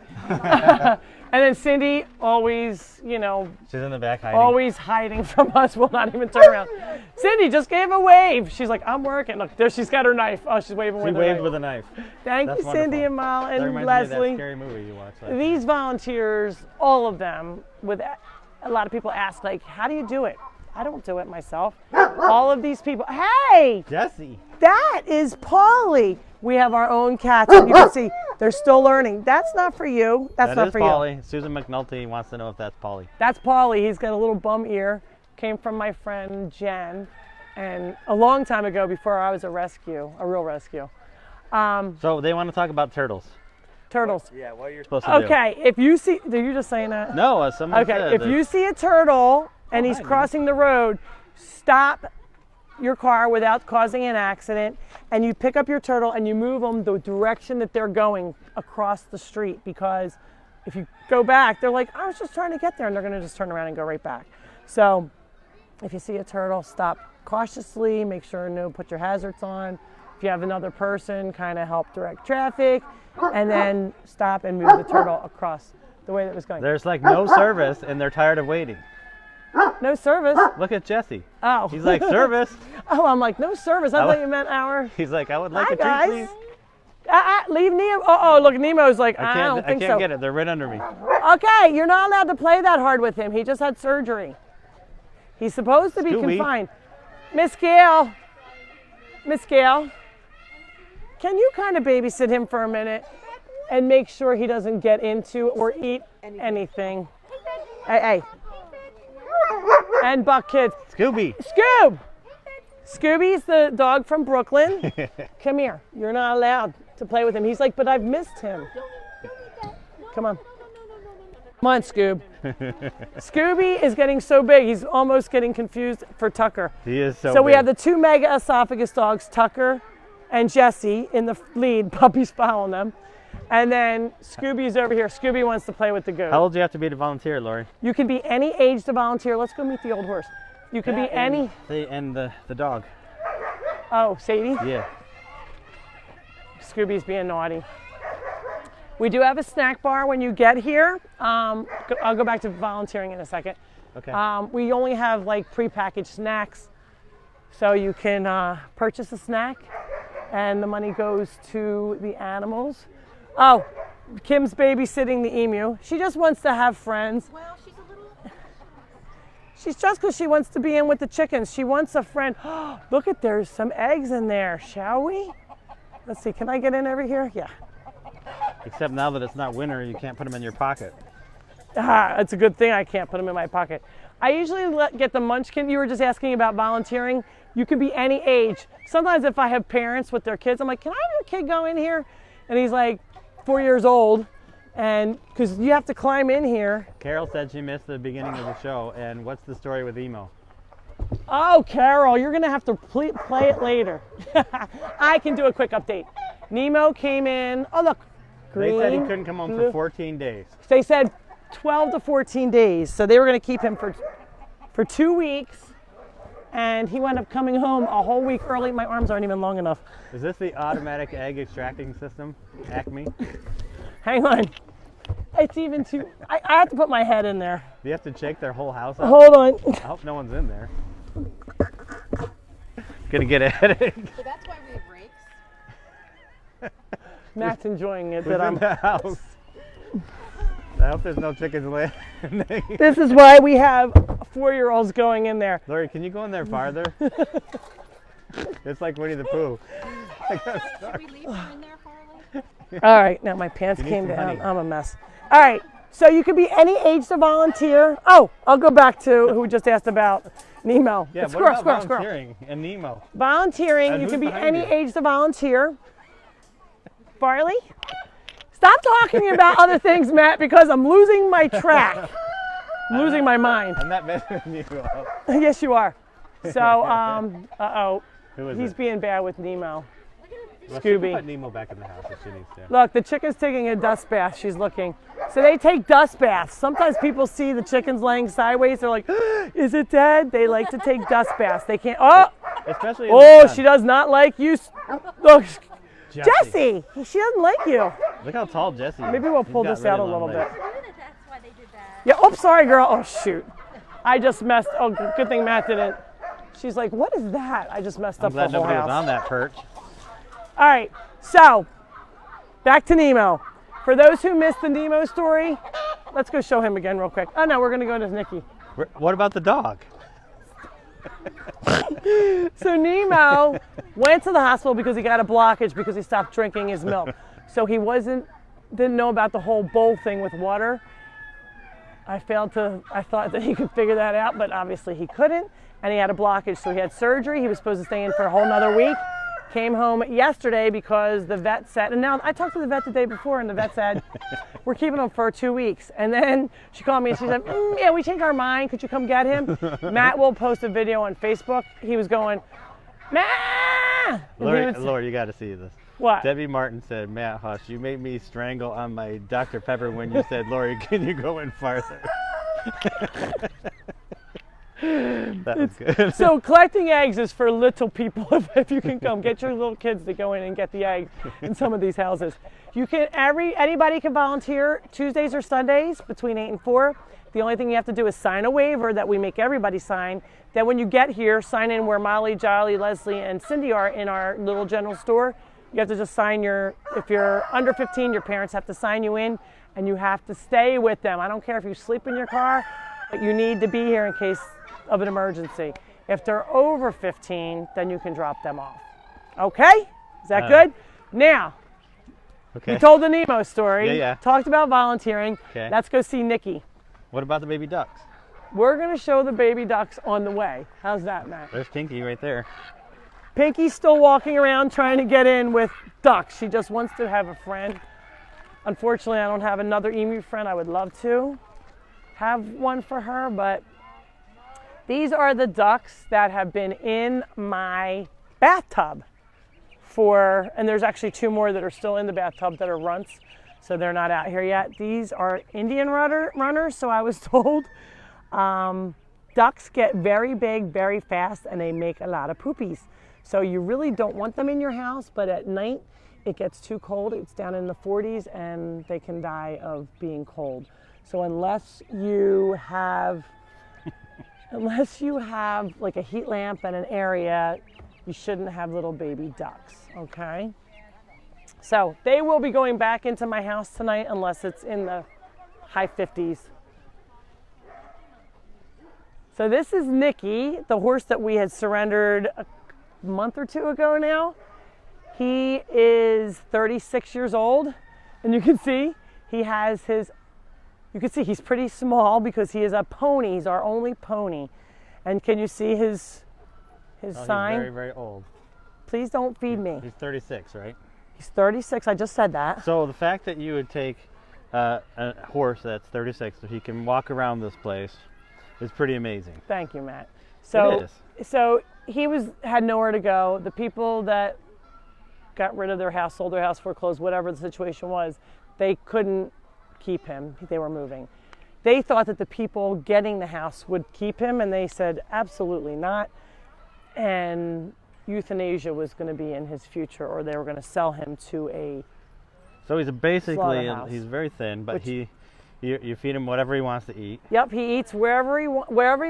And then Cindy, always, you know, She's in the back hiding. always hiding from us, will not even turn around. Cindy just gave a wave. She's like, I'm working. Look, there she's got her knife. Oh, she's waving She with her waved knife. with a knife. Thank That's you, Cindy wonderful. and Mal That and reminds me of Leslie. that scary movie you watched. last These volunteers, all of them, with a lot of people ask, like, how do you do it? I don't do it myself. All of these people, hey, Jesse. that is Polly. We have our own cats, and you can see they're still learning. That's not for you. That's That not is for Polly. you. Susan McNulty wants to know if that's Polly. That's Polly. He's got a little bum ear. Came from my friend Jen, and a long time ago, before I was a real rescue. So they want to talk about turtles. Turtles. Yeah, what you're Supposed to do. Okay, if you see, are you just saying that? No, someone Okay, said if that- you see a turtle and he's hi, Nemo. crossing the road, stop your car without causing an accident, and you pick up your turtle and you move them the direction that they're going across the street, because if you go back, they're like, I was just trying to get there, and they're going to just turn around and go right back. So if you see a turtle, stop cautiously, make sure put your hazards on. If you have another person, kind of help direct traffic, and then stop and move the turtle across the way that it was going. There's like no service and they're tired of waiting. No service. Look at Jesse. Oh. He's like, service. Oh, I'm like, no service. I I thought wa- you meant our. He's like, I would like Hi, a treat, guys. please. Leave Nemo. Oh, look, Nemo's like, I, I don't can't think so. get it. They're right under me. Okay, you're not allowed to play that hard with him. He just had surgery. He's supposed to be Scooby. confined. Miss Gail, can you kind of babysit him for a minute and make sure he doesn't get into or eat anything? Hey. And Buck Kids. Scooby. Scoob! Scooby's the dog from Brooklyn. Come here. You're not allowed to play with him. He's like, but I've missed him. Come on. Come on, Scoob. Scooby is getting so big, he's almost getting confused for Tucker. He is so So we big. have the two mega esophagus dogs, Tucker and Jesse, in the lead. Puppy's following them. And then Scooby's over here. Scooby wants to play with the goat. How old do you have to be to volunteer, Lori? You can be any age to volunteer. Let's go meet the old horse. You can be any. And the dog. Oh, Sadie? Yeah. Scooby's being naughty. We do have a snack bar when you get here. I'll go back to volunteering in a second. Okay. We only have like prepackaged snacks, so you can purchase a snack, and the money goes to the animals. Oh, Kim's babysitting the emu. She just wants to have friends. Well, she's a little. She's just because she wants to be in with the chickens. She wants a friend. Look at, there's some eggs in there, shall we? Let's see, can I get in over here? Yeah. Except now that it's not winter, you can't put them in your pocket. It's a good thing I can't put them in my pocket. I usually get the munchkin. You were just asking about volunteering. You can be any age. Sometimes if I have parents with their kids, I'm like, can I have your kid go in here? And he's like 4 years old, and because you have to climb in here. Carol said she missed the beginning of the show, and what's the story with Nemo? Oh, Carol, you're going to have to play it later. I can do a quick update. Nemo came in. Oh, look. Green, They said he couldn't come home blue. for 14 days. They said 12 to 14 days. So they were going to keep him for 2 weeks. And he wound up coming home a whole week early. My arms aren't even long enough. Is this the automatic egg extracting system? Acme? Do Hang on. It's even too... I have to put my head in there. you have to shake their whole house up? Hold on. I hope no one's in there. Gonna get a headache. So that's why we have rakes. Matt's enjoying it. Who's That in the house? I hope there's no chickens laying. This is why we have 4-year-olds going in there. Lori, can you go in there farther? It's like Winnie the Pooh. Should we leave her in there, Harley? All right, now my pants You need came some down. honey. I'm a mess. All right, so you can be any age to volunteer. Oh, I'll go back to who just asked about Nemo. Yeah, Squirrel, what squirrel, about squirrel. volunteering and Nemo? Volunteering, And you who's can be behind any you? age to volunteer. Farley, stop talking about other things, Matt, because I'm losing my track. I'm losing my mind. I'm not messing you up. Yes, you are. So, uh-oh, Who is he's it? being bad with Nemo. Well, she can Scooby. put Nemo back in the house if she needs to. Look, the chicken's taking a dust bath. She's looking. So they take dust baths. Sometimes people see the chickens laying sideways. They're like, is it dead? They like to take dust baths. They can't. Oh, Especially in the oh, sun. she does not like you. Look, Jesse. Jesse, she doesn't like you. Look how tall Jesse is. Maybe we'll He's pull got this out a really little long bit. legs. That's why they did that. Yeah, oh, sorry, girl. Oh, shoot. I just messed. Oh, good thing Matt didn't. She's like, what is that? I just messed I'm up the glad whole nobody was house. on that perch. All right, so back to Nemo. For those who missed the Nemo story, let's go show him again real quick. Oh no, we're gonna go to Nikki. What about the dog? So Nemo went to the hospital because he got a blockage because he stopped drinking his milk. So he didn't know about the whole bowl thing with water. I thought that he could figure that out, but obviously he couldn't, and he had a blockage. So he had surgery. He was supposed to stay in for a whole nother week. Came home yesterday because the vet said, and now I talked to the vet the day before, and the vet said, we're keeping him for 2 weeks. And then she called me and she said, yeah, we changed our mind. Could you come get him? Matt will post a video on Facebook. He was going, Matt! Lori, you got to see this. What? Debbie Martin said, Matt Hush, you made me strangle on my Dr. Pepper when you said, Lori, can you go in farther? That was good. So collecting eggs is for little people. If you can come, get your little kids to go in and get the eggs in some of these houses. You can anybody can volunteer Tuesdays or Sundays between 8 and 4. The only thing you have to do is sign a waiver that we make everybody sign. Then when you get here, sign in where Molly, Jolly, Leslie, and Cindy are in our little general store. You have to just sign if you're under 15, your parents have to sign you in, and you have to stay with them. I don't care if you sleep in your car, but you need to be here in case of an emergency. If they're over 15, then you can drop them off. Okay? Is that good? Now, Okay. you told the Nemo story. Yeah. Talked about volunteering. Okay. Let's go see Nikki. What about the baby ducks? We're going to show the baby ducks on the way. How's that, Matt? There's Pinky right there. Pinky's still walking around trying to get in with ducks. She just wants to have a friend. Unfortunately, I don't have another emu friend. I would love to have one for her, but these are the ducks that have been in my bathtub and there's actually 2 more that are still in the bathtub that are runts, so they're not out here yet. These are Indian runners, so I was told. Ducks get very big very fast and they make a lot of poopies. So you really don't want them in your house, but at night it gets too cold. It's down in the 40s and they can die of being cold. So unless you have like a heat lamp and an area, you shouldn't have little baby ducks, okay? So they will be going back into my house tonight unless it's in the high 50s. So this is Nicky, the horse that we had surrendered a month or 2 ago now. He is 36 years old, and you can see he has his You can see he's pretty small because he is a pony. He's our only pony. And can you see his sign? He's very, very old. Please don't feed me. He's 36, right? He's 36. I just said that. So the fact that you would take a horse that's 36 so he can walk around this place is pretty amazing. Thank you, Matt. So, It is. so he had nowhere to go. The people that got rid of their house, sold their house, foreclosed, whatever the situation was, they couldn't keep him. They were moving. They thought that the people getting the house would keep him, and they said absolutely not. And euthanasia was going to be in his future, or they were going to sell him to a So he's basically, slaughterhouse. he's very thin, but Which- you feed him whatever he wants to eat. Yep, he eats wherever he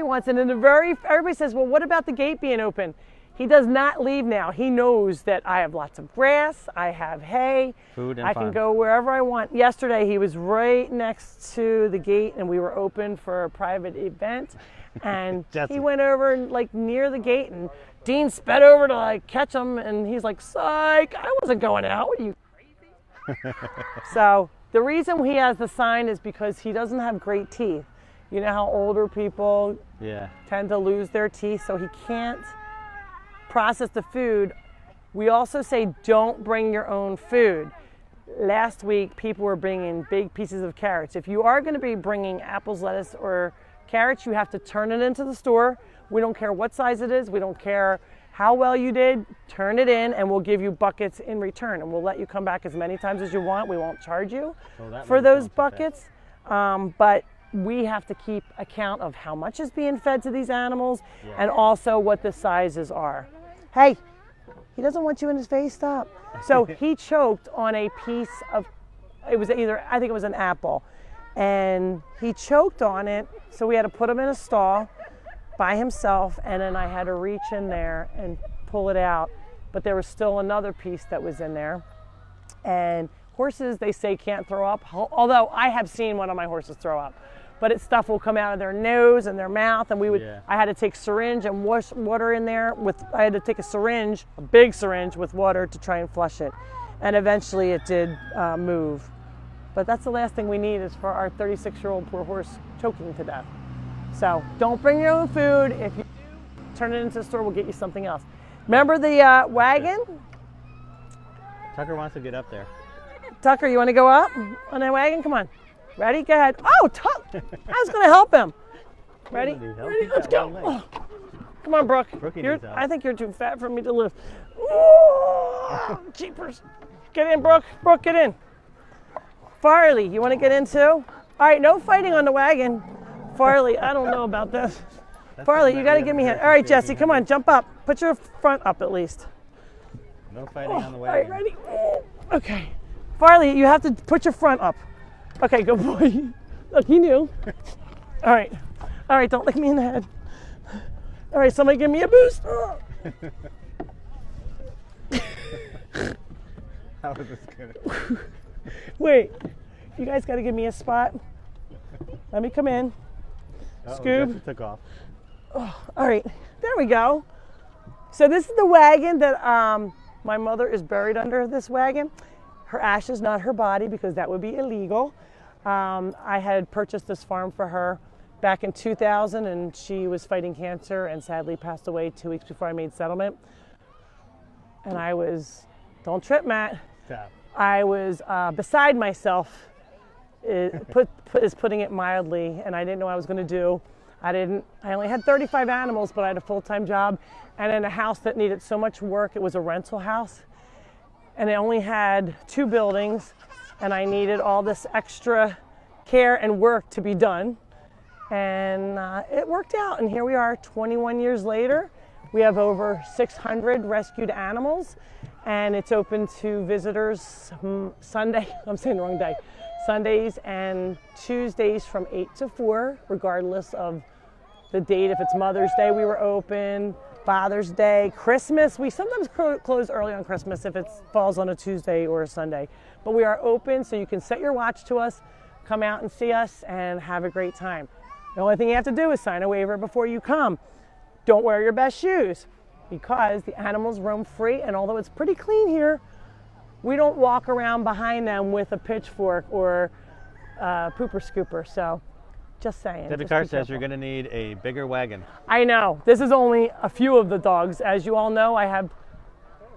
wants. And everybody says, well, what about the gate being open? He does not leave now. He knows that I have lots of grass, I have hay, Food and I fun. can go wherever I want. Yesterday, he was right next to the gate, and we were open for a private event. And Jesse. he went over and like near the gate, and Dean sped over to like catch him, and he's like, "Psych! I wasn't going out. What are you crazy?" So the reason he has the sign is because he doesn't have great teeth. You know how older people Yeah. tend to lose their teeth, so he can't process the food. We also say don't bring your own food. Last week, people were bringing big pieces of carrots. If you are going to be bringing apples, lettuce, or carrots, you have to turn it into the store. We don't care what size it is. We don't care how well you did. Turn it in, and we'll give you buckets in return, and we'll let you come back as many times as you want. We won't charge you that for makes those sense, okay. buckets. But we have to keep account of how much is being fed to these animals, and also what the sizes are. Hey, he doesn't want you in his face, stop. So he choked on a piece of, it was either, I think it was an apple, and he choked on it, so we had to put him in a stall by himself, and then I had to reach in there and pull it out, but there was still another piece that was in there. And horses, they say, can't throw up, although I have seen one of my horses throw up. But stuff will come out of their nose and their mouth, and I had to take syringe and wash water in there I had to take a big syringe with water to try and flush it. And eventually it did move. But that's the last thing we need is for our 36-year-old poor horse choking to death. So don't bring your own food. If you do, turn it into the store, we'll get you something else. Remember the wagon? Tucker wants to get up there. Tucker, you want to go up on the wagon? Come on. Ready? Go ahead. Oh, I was going to help him. Ready? Doesn't need help. Ready? He's Let's got go. one leg. Oh. Come on, Brooke. Brookie needs help. I think you're too fat for me to lift. Oh, jeepers. Get in, Brooke. Brooke, get in. Farley, you want to get in too? All right, no fighting on the wagon. Farley, I don't know about this. Farley, you got to give me a hand. All right, Jesse, come on, jump up. Put your front up at least. No fighting on the All right, wagon. ready? Okay. Farley, you have to put your front up. Okay, good boy. Look, he knew. All right. All right, don't lick me in the head. All right, somebody give me a boost. Oh. How is this gonna? Wait, you guys got to give me a spot. Let me come in. Scoob. Jesse took off. All right, there we go. So this is the wagon that my mother is buried under. This wagon. Her ashes, not her body, because that would be illegal. I had purchased this farm for her back in 2000, and she was fighting cancer and sadly passed away 2 weeks before I made settlement. And I was, don't trip, Matt. Stop. I was beside myself, is putting it mildly, and I didn't know what I was going to do. I only had 35 animals, but I had a full-time job, and in a house that needed so much work. It was a rental house, and it only had 2 buildings, and I needed all this extra care and work to be done. And it worked out, and here we are 21 years later. We have over 600 rescued animals, and it's open to visitors Sunday, I'm saying the wrong day, Sundays and Tuesdays from 8 to 4, regardless of the date. If it's Mother's Day, we were open, Father's Day, Christmas. We sometimes close early on Christmas if it falls on a Tuesday or a Sunday. But we are open, so you can set your watch to us, come out and see us, and have a great time. The only thing you have to do is sign a waiver before you come. Don't wear your best shoes, because the animals roam free, and although it's pretty clean here, we don't walk around behind them with a pitchfork or pooper scooper. So just saying. Debbie just Carr be says you're careful. going to need a bigger wagon. I know. This is only a few of the dogs. As you all know, I have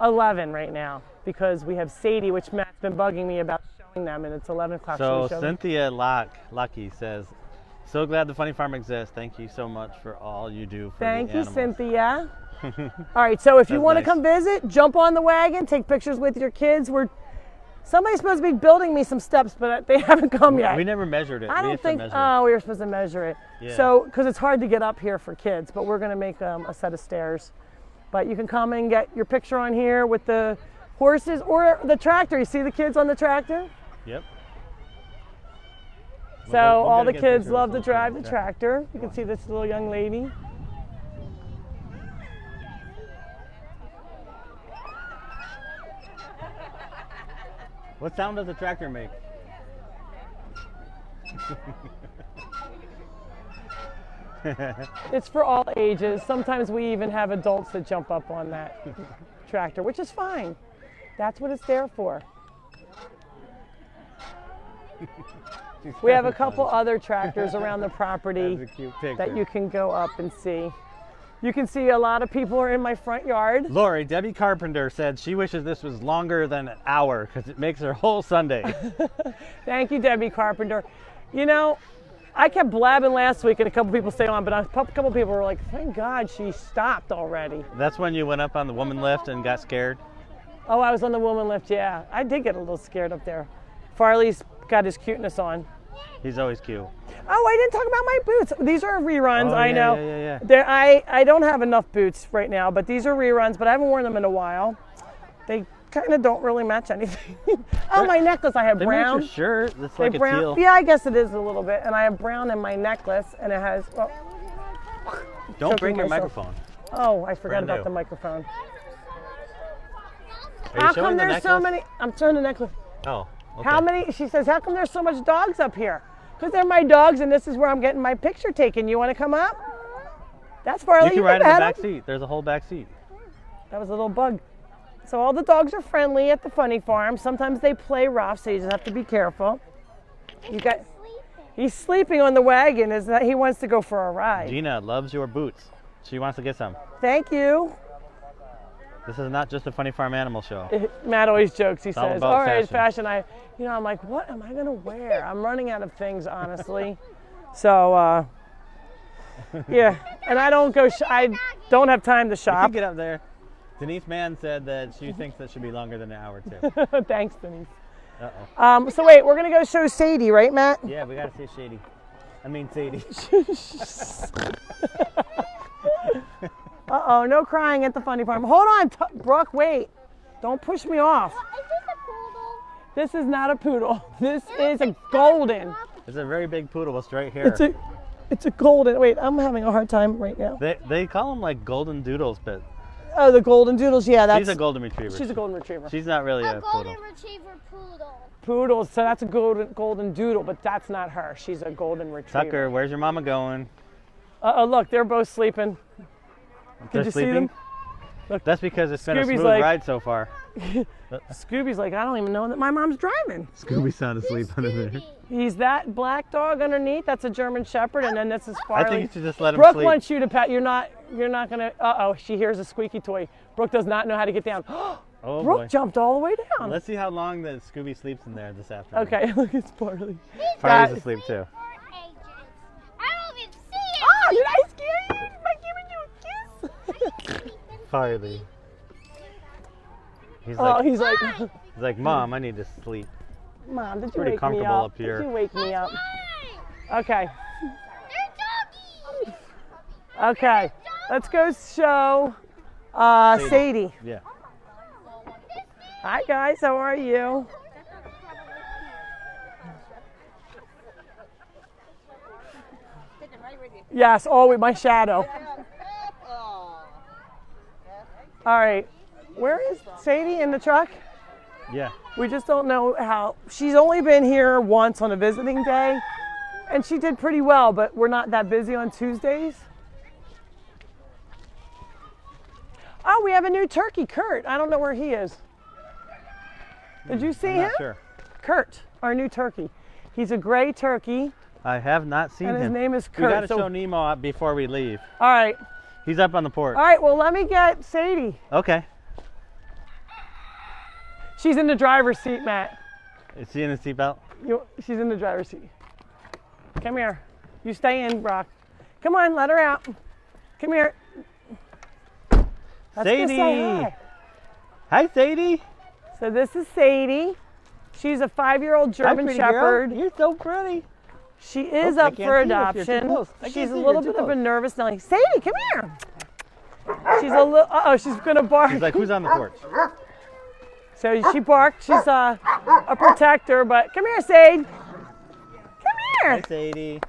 11 right now because we have Sadie, which Matt's been bugging me about showing them, and it's 11 o'clock. So should we show them? Cynthia Lucky says, so glad the Funny Farm exists. Thank you so much for all you do for Thank the you, animals. Cynthia. All right, so if you That's want to nice. come visit, jump on the wagon, take pictures with your kids. Somebody's supposed to be building me some steps, but they haven't come yet. We never measured it. I We don't have to think. measure it. Oh, we were supposed to measure it. Yeah. So, because it's hard to get up here for kids, but we're going to make a set of stairs. But you can come and get your picture on here with the horses or the tractor. You see the kids on the tractor? Yep. So We'll all gotta the get kids pictures love of to those drive the kids, yeah. tractor. You can see this little young lady. What sound does the tractor make? It's for all ages. Sometimes we even have adults that jump up on that tractor, which is fine. That's what it's there for. We have a couple other tractors around the property That's a cute picture. that you can go up and see. You can see a lot of people are in my front yard. Lori, Debbie Carpenter said she wishes this was longer than an hour because it makes her whole Sunday. Thank you, Debbie Carpenter. You know, I kept blabbing last week and a couple people stayed on, but a couple people were like, thank God she stopped already. That's when you went up on the woman lift and got scared. Oh, I was on the woman lift, yeah. I did get a little scared up there. Farley's got his cuteness on. He's always cute. Oh, I didn't talk about my boots. These are reruns, Oh, I yeah, know. yeah. I don't have enough boots right now, but these are reruns, but I haven't worn them in a while. They kind of don't really match anything. Oh, my necklace, I have They brown. match your shirt. It's They like a brown. teal. Yeah, I guess it is a little bit. And I have brown in my necklace, and it has, well, Don't choking break your myself. microphone. oh, I forgot Brand about new. the microphone. Are you How showing come the there's so necklace? many? I'm showing the necklace. Oh, okay. How many? She says, how come there's so much dogs up here? Because they're my dogs, and this is where I'm getting my picture taken. You want to come up? That's Farley. You can ride in the head back up. seat. There's a whole back seat. That was a little bug. So all the dogs are friendly at the Funny Farm. Sometimes they play rough, so you just have to be careful. You got. He's sleeping on the wagon. Is that he wants to go for a ride? Gina loves your boots. She wants to get some. Thank you. This is not just a Funny Farm animal show. Matt always jokes. He all says, about "All right, fashion." I'm like, what am I gonna wear? I'm running out of things, honestly. So, yeah, and I don't go. I don't have time to You shop. can get up there. Denise Mann said that she thinks that should be longer than an hour too. Thanks, Denise. Uh-oh. So wait, we're gonna go show Sadie, right, Matt? Yeah, we gotta see Shady. I mean Sadie. Uh-oh, no crying at the Funny Farm. Hold on, Brooke, wait. Don't push me off. Is this a poodle? This is not a poodle. This is a golden. There's a very big poodle with straight hair. It's a golden. Wait, I'm having a hard time right now. They call them like golden doodles, but Oh, the golden doodles. Yeah, that's. she's a golden retriever. She's a golden retriever. She's not really A a golden poodle. retriever poodle. Poodles. So that's a golden doodle, but that's not her. She's a golden retriever. Tucker, where's your mama going? Oh, look, they're both sleeping. They're you see sleeping? them? Look, That's because it's been a Scooby's smooth like- ride so far. Scooby's like, I don't even know that my mom's driving. Scooby's sound asleep under there. He's that black dog underneath. That's a German Shepherd, and then this is I Farley. think you should just let him Brooke sleep. wants you to pet. You're not gonna. Uh-oh, she hears a squeaky toy. Brooke does not know how to get down. Oh Brooke boy. jumped all the way down. Let's see how long the Scooby sleeps in there this afternoon. Okay, look, it's Farley. Farley's That- asleep too. For ages. I don't even see it. Oh, did I scare you by giving you a kiss? Farley. He's Oh, like, he's like, he's like, Mom, I need to sleep. Mom, did you pretty wake me comfortable up? up here. Did you wake me up? Fine. Okay, They're doggies. okay. Let's go show Sadie. Yeah. Hi guys, how are you? Yes, always my shadow. All right, where is Sadie in the truck? Yeah. We just don't know how. She's only been here once on a visiting day, and she did pretty well, but we're not that busy on Tuesdays. Oh, we have a new turkey, Kurt. I don't know where he is. Did you see I'm him? not sure. Kurt, our new turkey. He's a gray turkey, I have not seen and him. his name is We got Kurt. to show Nemo up before we leave. All right. He's up on the porch. All right, well, let me get Sadie. Okay. She's in the driver's seat, Matt. Is he in the seatbelt? She's in the driver's seat. Come here. You stay in, Brock. Come on, let her out. Come here. Let's go say Sadie. hi. Hi, Sadie. So this is Sadie. She's a 5-year-old Hi, German pretty Shepherd. girl. You're so pretty. She is I up can't for see you if you're too adoption. close. I can't She's see a you, little you're bit too of a close. nervous Nelly. Sadie, come here. She's a little. Uh-oh, she's gonna bark. He's like, who's on the porch? So she barked. She's a protector, but come here, Sadie. Come Hi, here. Sadie.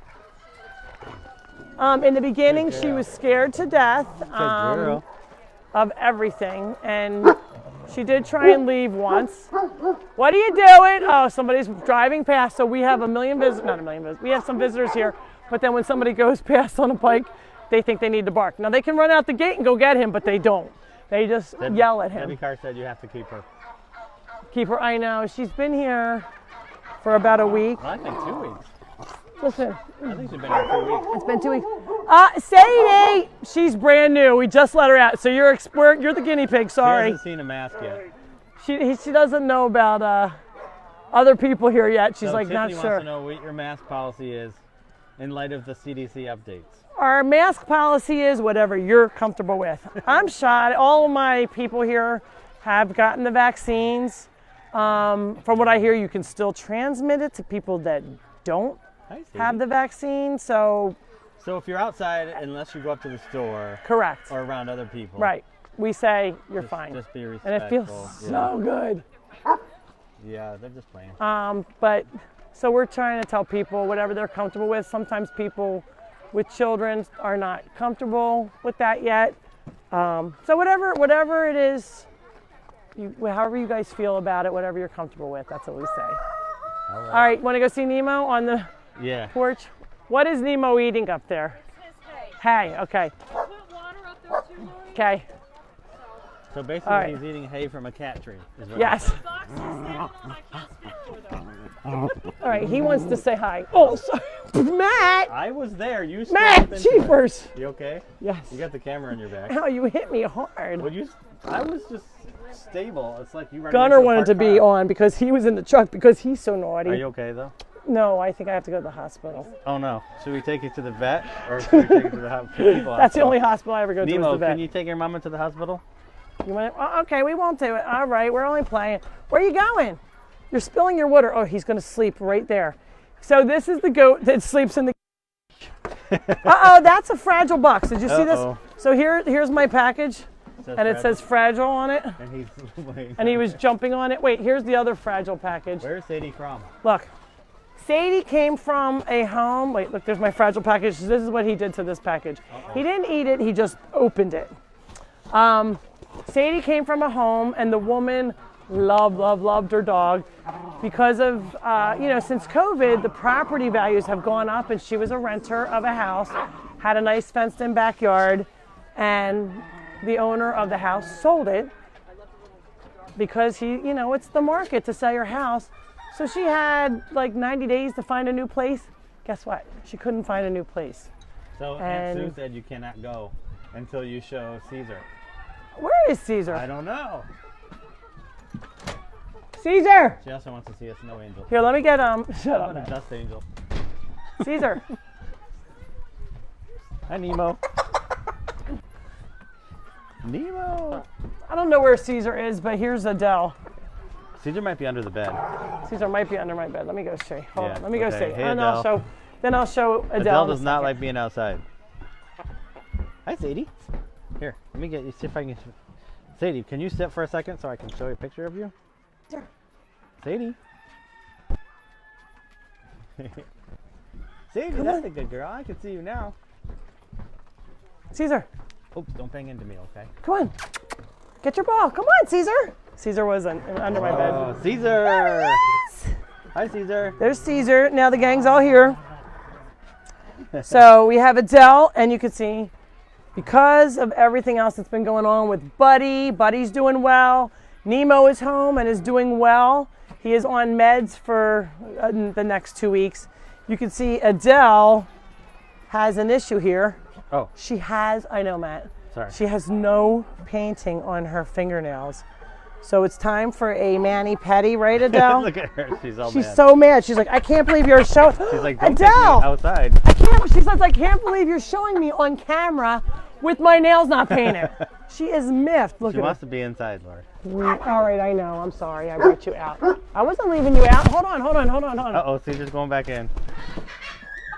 In the beginning, Good she girl. was scared to death Good girl. of everything, and she did try and leave once. What are you doing? Oh, somebody's driving past. So we have a million visitors. Not a million visitors. We have some visitors here, but then when somebody goes past on a bike, they think they need to bark. Now they can run out the gate and go get him, but they don't. They just yell at him. Debbie Carr said you have to keep her. Keep her. I know. She's been here for about a week. Well, I think 2 weeks. Listen, I think she's been here 2 weeks. it's been 2 weeks. Sadie, she's brand new. We just let her out. So you're the guinea pig. She Sorry. hasn't seen a mask yet. She doesn't know about other people here yet. She's So like not Tiffany sure. wants to know what your mask policy is in light of the CDC updates. Our mask policy is whatever you're comfortable with. I'm shot. All of my people here have gotten the vaccines. From what I hear, you can still transmit it to people that don't Hi, Sadie. have the vaccine. So So if you're outside, unless you go up to the store correct. or around other people, Right. We say you're fine. Just be And respectful. it feels so good. Yeah, they're just playing. But so we're trying to tell people whatever they're comfortable with. Sometimes people with children are not comfortable with that yet. So whatever it is, however you guys feel about it, whatever you're comfortable with, that's what we say. All right. All right, want to go see Nemo on the Yeah. porch? What is Nemo eating up there? Hay. Okay. Put water up there too, Lori. Okay. So basically, All right. he's eating hay from a cat tree. Is what Yes. Boxes there, I can't speak for them. All right. He wants to say hi. Oh, sorry, Matt. I was there. You stepped Matt, into it. cheapers. You okay? Yes. You got the camera on your back. Ow, you hit me hard. Would you? I was just stable. It's like you running Gunner into a wanted to parked be car. on because he was in the truck because he's so naughty. Are you okay though? No, I think I have to go to the hospital. Oh no. Should we take you to the vet or should we take you to the people? That's the only hospital I ever go to is Nemo, the vet. can you take your mama to the hospital? You want? Oh, okay, we won't do it. All right, we're only playing. Where are you going? You're spilling your water. Oh, he's going to sleep right there. So this is the goat that sleeps in the. Uh-oh, that's a fragile box. Did you see this? Uh-oh. So here's my package, and it says fragile on it. And he's waiting. And he was jumping on it. Wait, here's the other fragile package. Where's Sadie from? Look, Sadie came from a home. Wait, look, there's my fragile package. This is what he did to this package. He didn't eat it, he just opened it. Sadie came from a home, and the woman loved her dog because of, since COVID, the property values have gone up, and she was a renter of a house, had a nice fenced in backyard, and the owner of the house sold it because it's the market to sell your house. So she had like 90 days to find a new place. Guess what? She couldn't find a new place. So Aunt Sue said you cannot go until you show Caesar. Where is Caesar? I don't know. Caesar! She also wants to see a snow angel. Here, let me get shut How about a up. dust angel? Caesar. Hi, Nemo. Nemo. I don't know where Caesar is, but here's Adele. Caesar might be under the bed. Caesar might be under my bed. Let me go see. Hold Yeah, on. Let me go okay. see. Hey, And Adele. I'll show Adele. Adele in a does not second. like being outside. Hi, Sadie. Here, let me get you. See if I can. Sadie, can you sit for a second so I can show you a picture of you? Sure. Sadie. Sadie, that's a good girl. I can see you now. Caesar, Oops, don't bang into me, okay? come on. Get your ball. Come on, Caesar. Caesar was under my bed. Oh, Caesar. Hi, Caesar. There's Caesar. Now the gang's all here. So we have Adele, and you can see because of everything else that's been going on with Buddy, Buddy's doing well. Nemo is home and is doing well. He is on meds for the next 2 weeks. You can see Adele has an issue here. Oh, She has, I know, Matt. sorry. She has no painting on her fingernails. So it's time for a mani-pedi, right, Adele? Look at her. She's all She's mad. so mad. She's like, I can't believe you're showing. She's like, don't take me Adele, outside. I can't. She says, I can't believe you're showing me on camera with my nails not painted. She is miffed. Look She at wants her. to be inside, Laura. All right, I know. I'm sorry. I brought you out. I wasn't leaving you out. Hold on. Uh-oh, Caesar's going back in.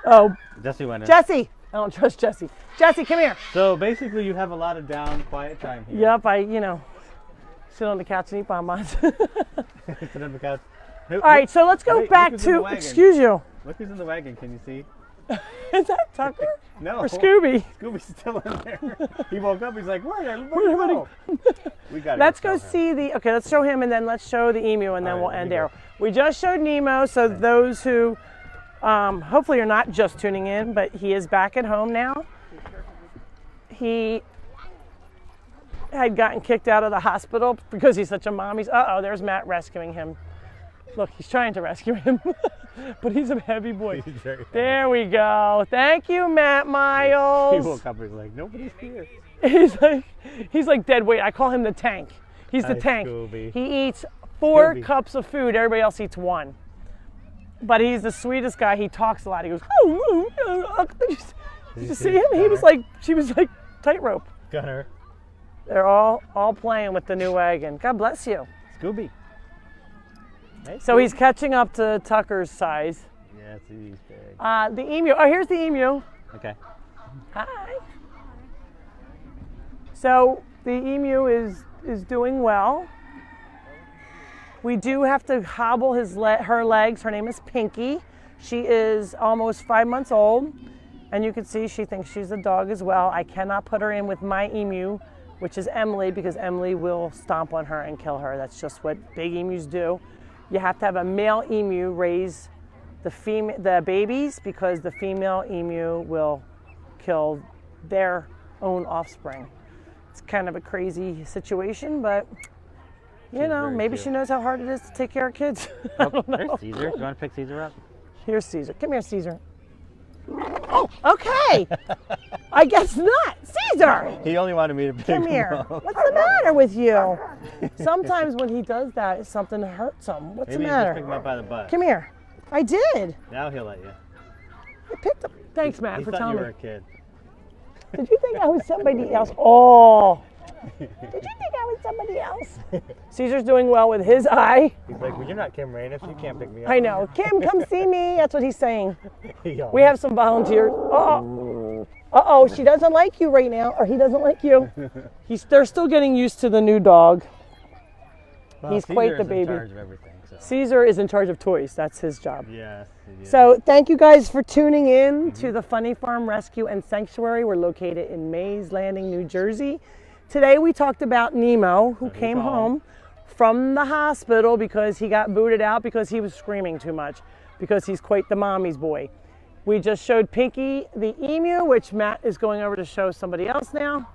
Oh, Jesse went in. Jesse. I don't trust Jesse. Jesse, come here. So basically, you have a lot of down, quiet time here. Yep, sit on the couch and eat bonbons. Sit on the couch. All right, so let's go Wait, back look who's in the to, wagon. excuse you. Look who's in the wagon. Can you see? Is that Tucker No. or Scooby? Scooby's still in there. He woke up. He's like, where everybody go? We got. Let's go see okay, let's show him and then let's show the emu and then All right, we'll let end me there. go. We just showed Nemo, so those who hopefully are not just tuning in, but he is back at home now. He had gotten kicked out of the hospital because he's such a mommy's. Uh-oh, there's Matt rescuing him. Look, he's trying to rescue him, but he's a heavy boy. He's very There we go. Thank you, Matt Miles. He woke up. He's like, nobody's here. He's like dead weight. I call him the tank. He's the Hi, tank. Scooby. He eats 4 Scooby. cups of food. Everybody else eats 1. But he's the sweetest guy. He talks a lot. He goes, did you see him? She was like tightrope. Gunner. They're all playing with the new wagon. God bless you. Scooby. Hey, So he's catching up to Tucker's size. Yeah, he's big. The emu. Oh, here's the emu. Okay. Hi. So the emu is doing well. We do have to hobble her legs. Her name is Pinky. She is almost 5 months old, and you can see she thinks she's a dog as well. I cannot put her in with my emu, which is Emily, because Emily will stomp on her and kill her. That's just what big emus do. You have to have a male emu raise the babies, because the female emu will kill their own offspring. It's kind of a crazy situation, but you know, very maybe cute. she knows how hard it is to take care of kids. Oh, there's Caesar. Do you want to pick Caesar up? Here's Caesar. Come here, Caesar. Oh, okay. I guess not. Caesar, He only wanted me to pick come him here. up. What's the matter with you? Sometimes when he does that, something hurts him. What's Maybe the you just pick matter? him up by the butt. Come here. I did. Now he'll let you. I picked him. Thanks, Matt, He for thought telling you me. were a kid. Did you think I was somebody else? Oh. Did you think I was somebody else? Caesar's doing well with his eye. He's like, well, you're not Kim Rainiff. You can't pick me up. I know. Kim, come see me. That's what he's saying. He yawned. We have some volunteers. Uh-oh, she doesn't like you right now, or he doesn't like you. They're still getting used to the new dog. Well, he's quite Caesar the is in baby. charge of everything, so. Caesar is in charge of toys. That's his job. Yes, he is. So thank you guys for tuning in to the Funny Farm Rescue and Sanctuary. We're located in Mays Landing, New Jersey. Today we talked about Nemo, who came home from the hospital because he got booted out because he was screaming too much, because he's quite the mommy's boy. We just showed Pinky the emu, which Matt is going over to show somebody else now.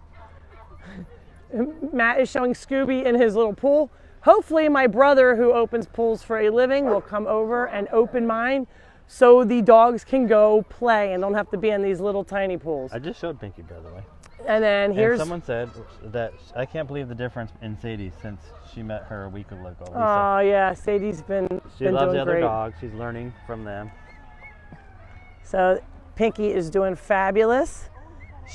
Matt is showing Scooby in his little pool. Hopefully my brother, who opens pools for a living, will come over and open mine so the dogs can go play and don't have to be in these little tiny pools. I just showed Pinky, by the way. And then And here's, someone said that I can't believe the difference in Sadie since she met her a week ago. Lisa. oh yeah, Sadie's been She been loves doing the other great. dogs. She's learning from them. So Pinky is doing fabulous.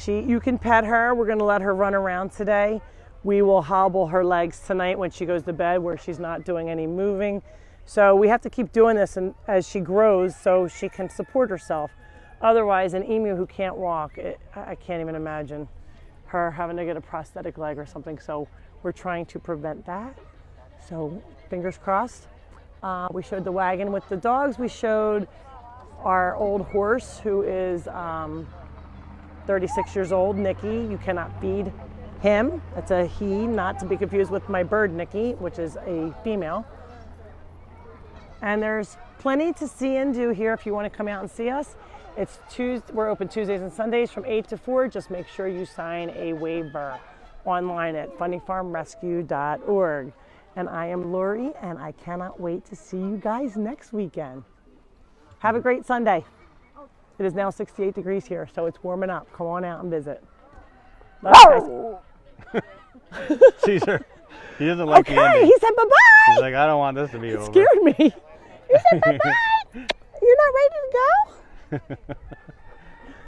You can pet her. We're going to let her run around today. We will hobble her legs tonight when she goes to bed, where she's not doing any moving. So we have to keep doing this as she grows, so she can support herself. Otherwise, an emu who can't walk, I can't even imagine her having to get a prosthetic leg or something. So we're trying to prevent that. So fingers crossed. We showed the wagon with the dogs. We showed our old horse, who is 36 years old, Nikki. You cannot feed him. That's a he, not to be confused with my bird, Nikki, which is a female. And there's plenty to see and do here if you want to come out and see us. It's Tuesday. We're open Tuesdays and Sundays from 8 to 4. Just make sure you sign a waiver online at funnyfarmrescue.org. And I am Lori, and I cannot wait to see you guys next weekend. Have a great Sunday. It is now 68 degrees here, so it's warming up. Come on out and visit. Love you guys. Caesar, he doesn't like the Okay, ending. he said bye-bye. He's like, I don't want this to be over. Scared me. He said bye-bye. You're not ready to go?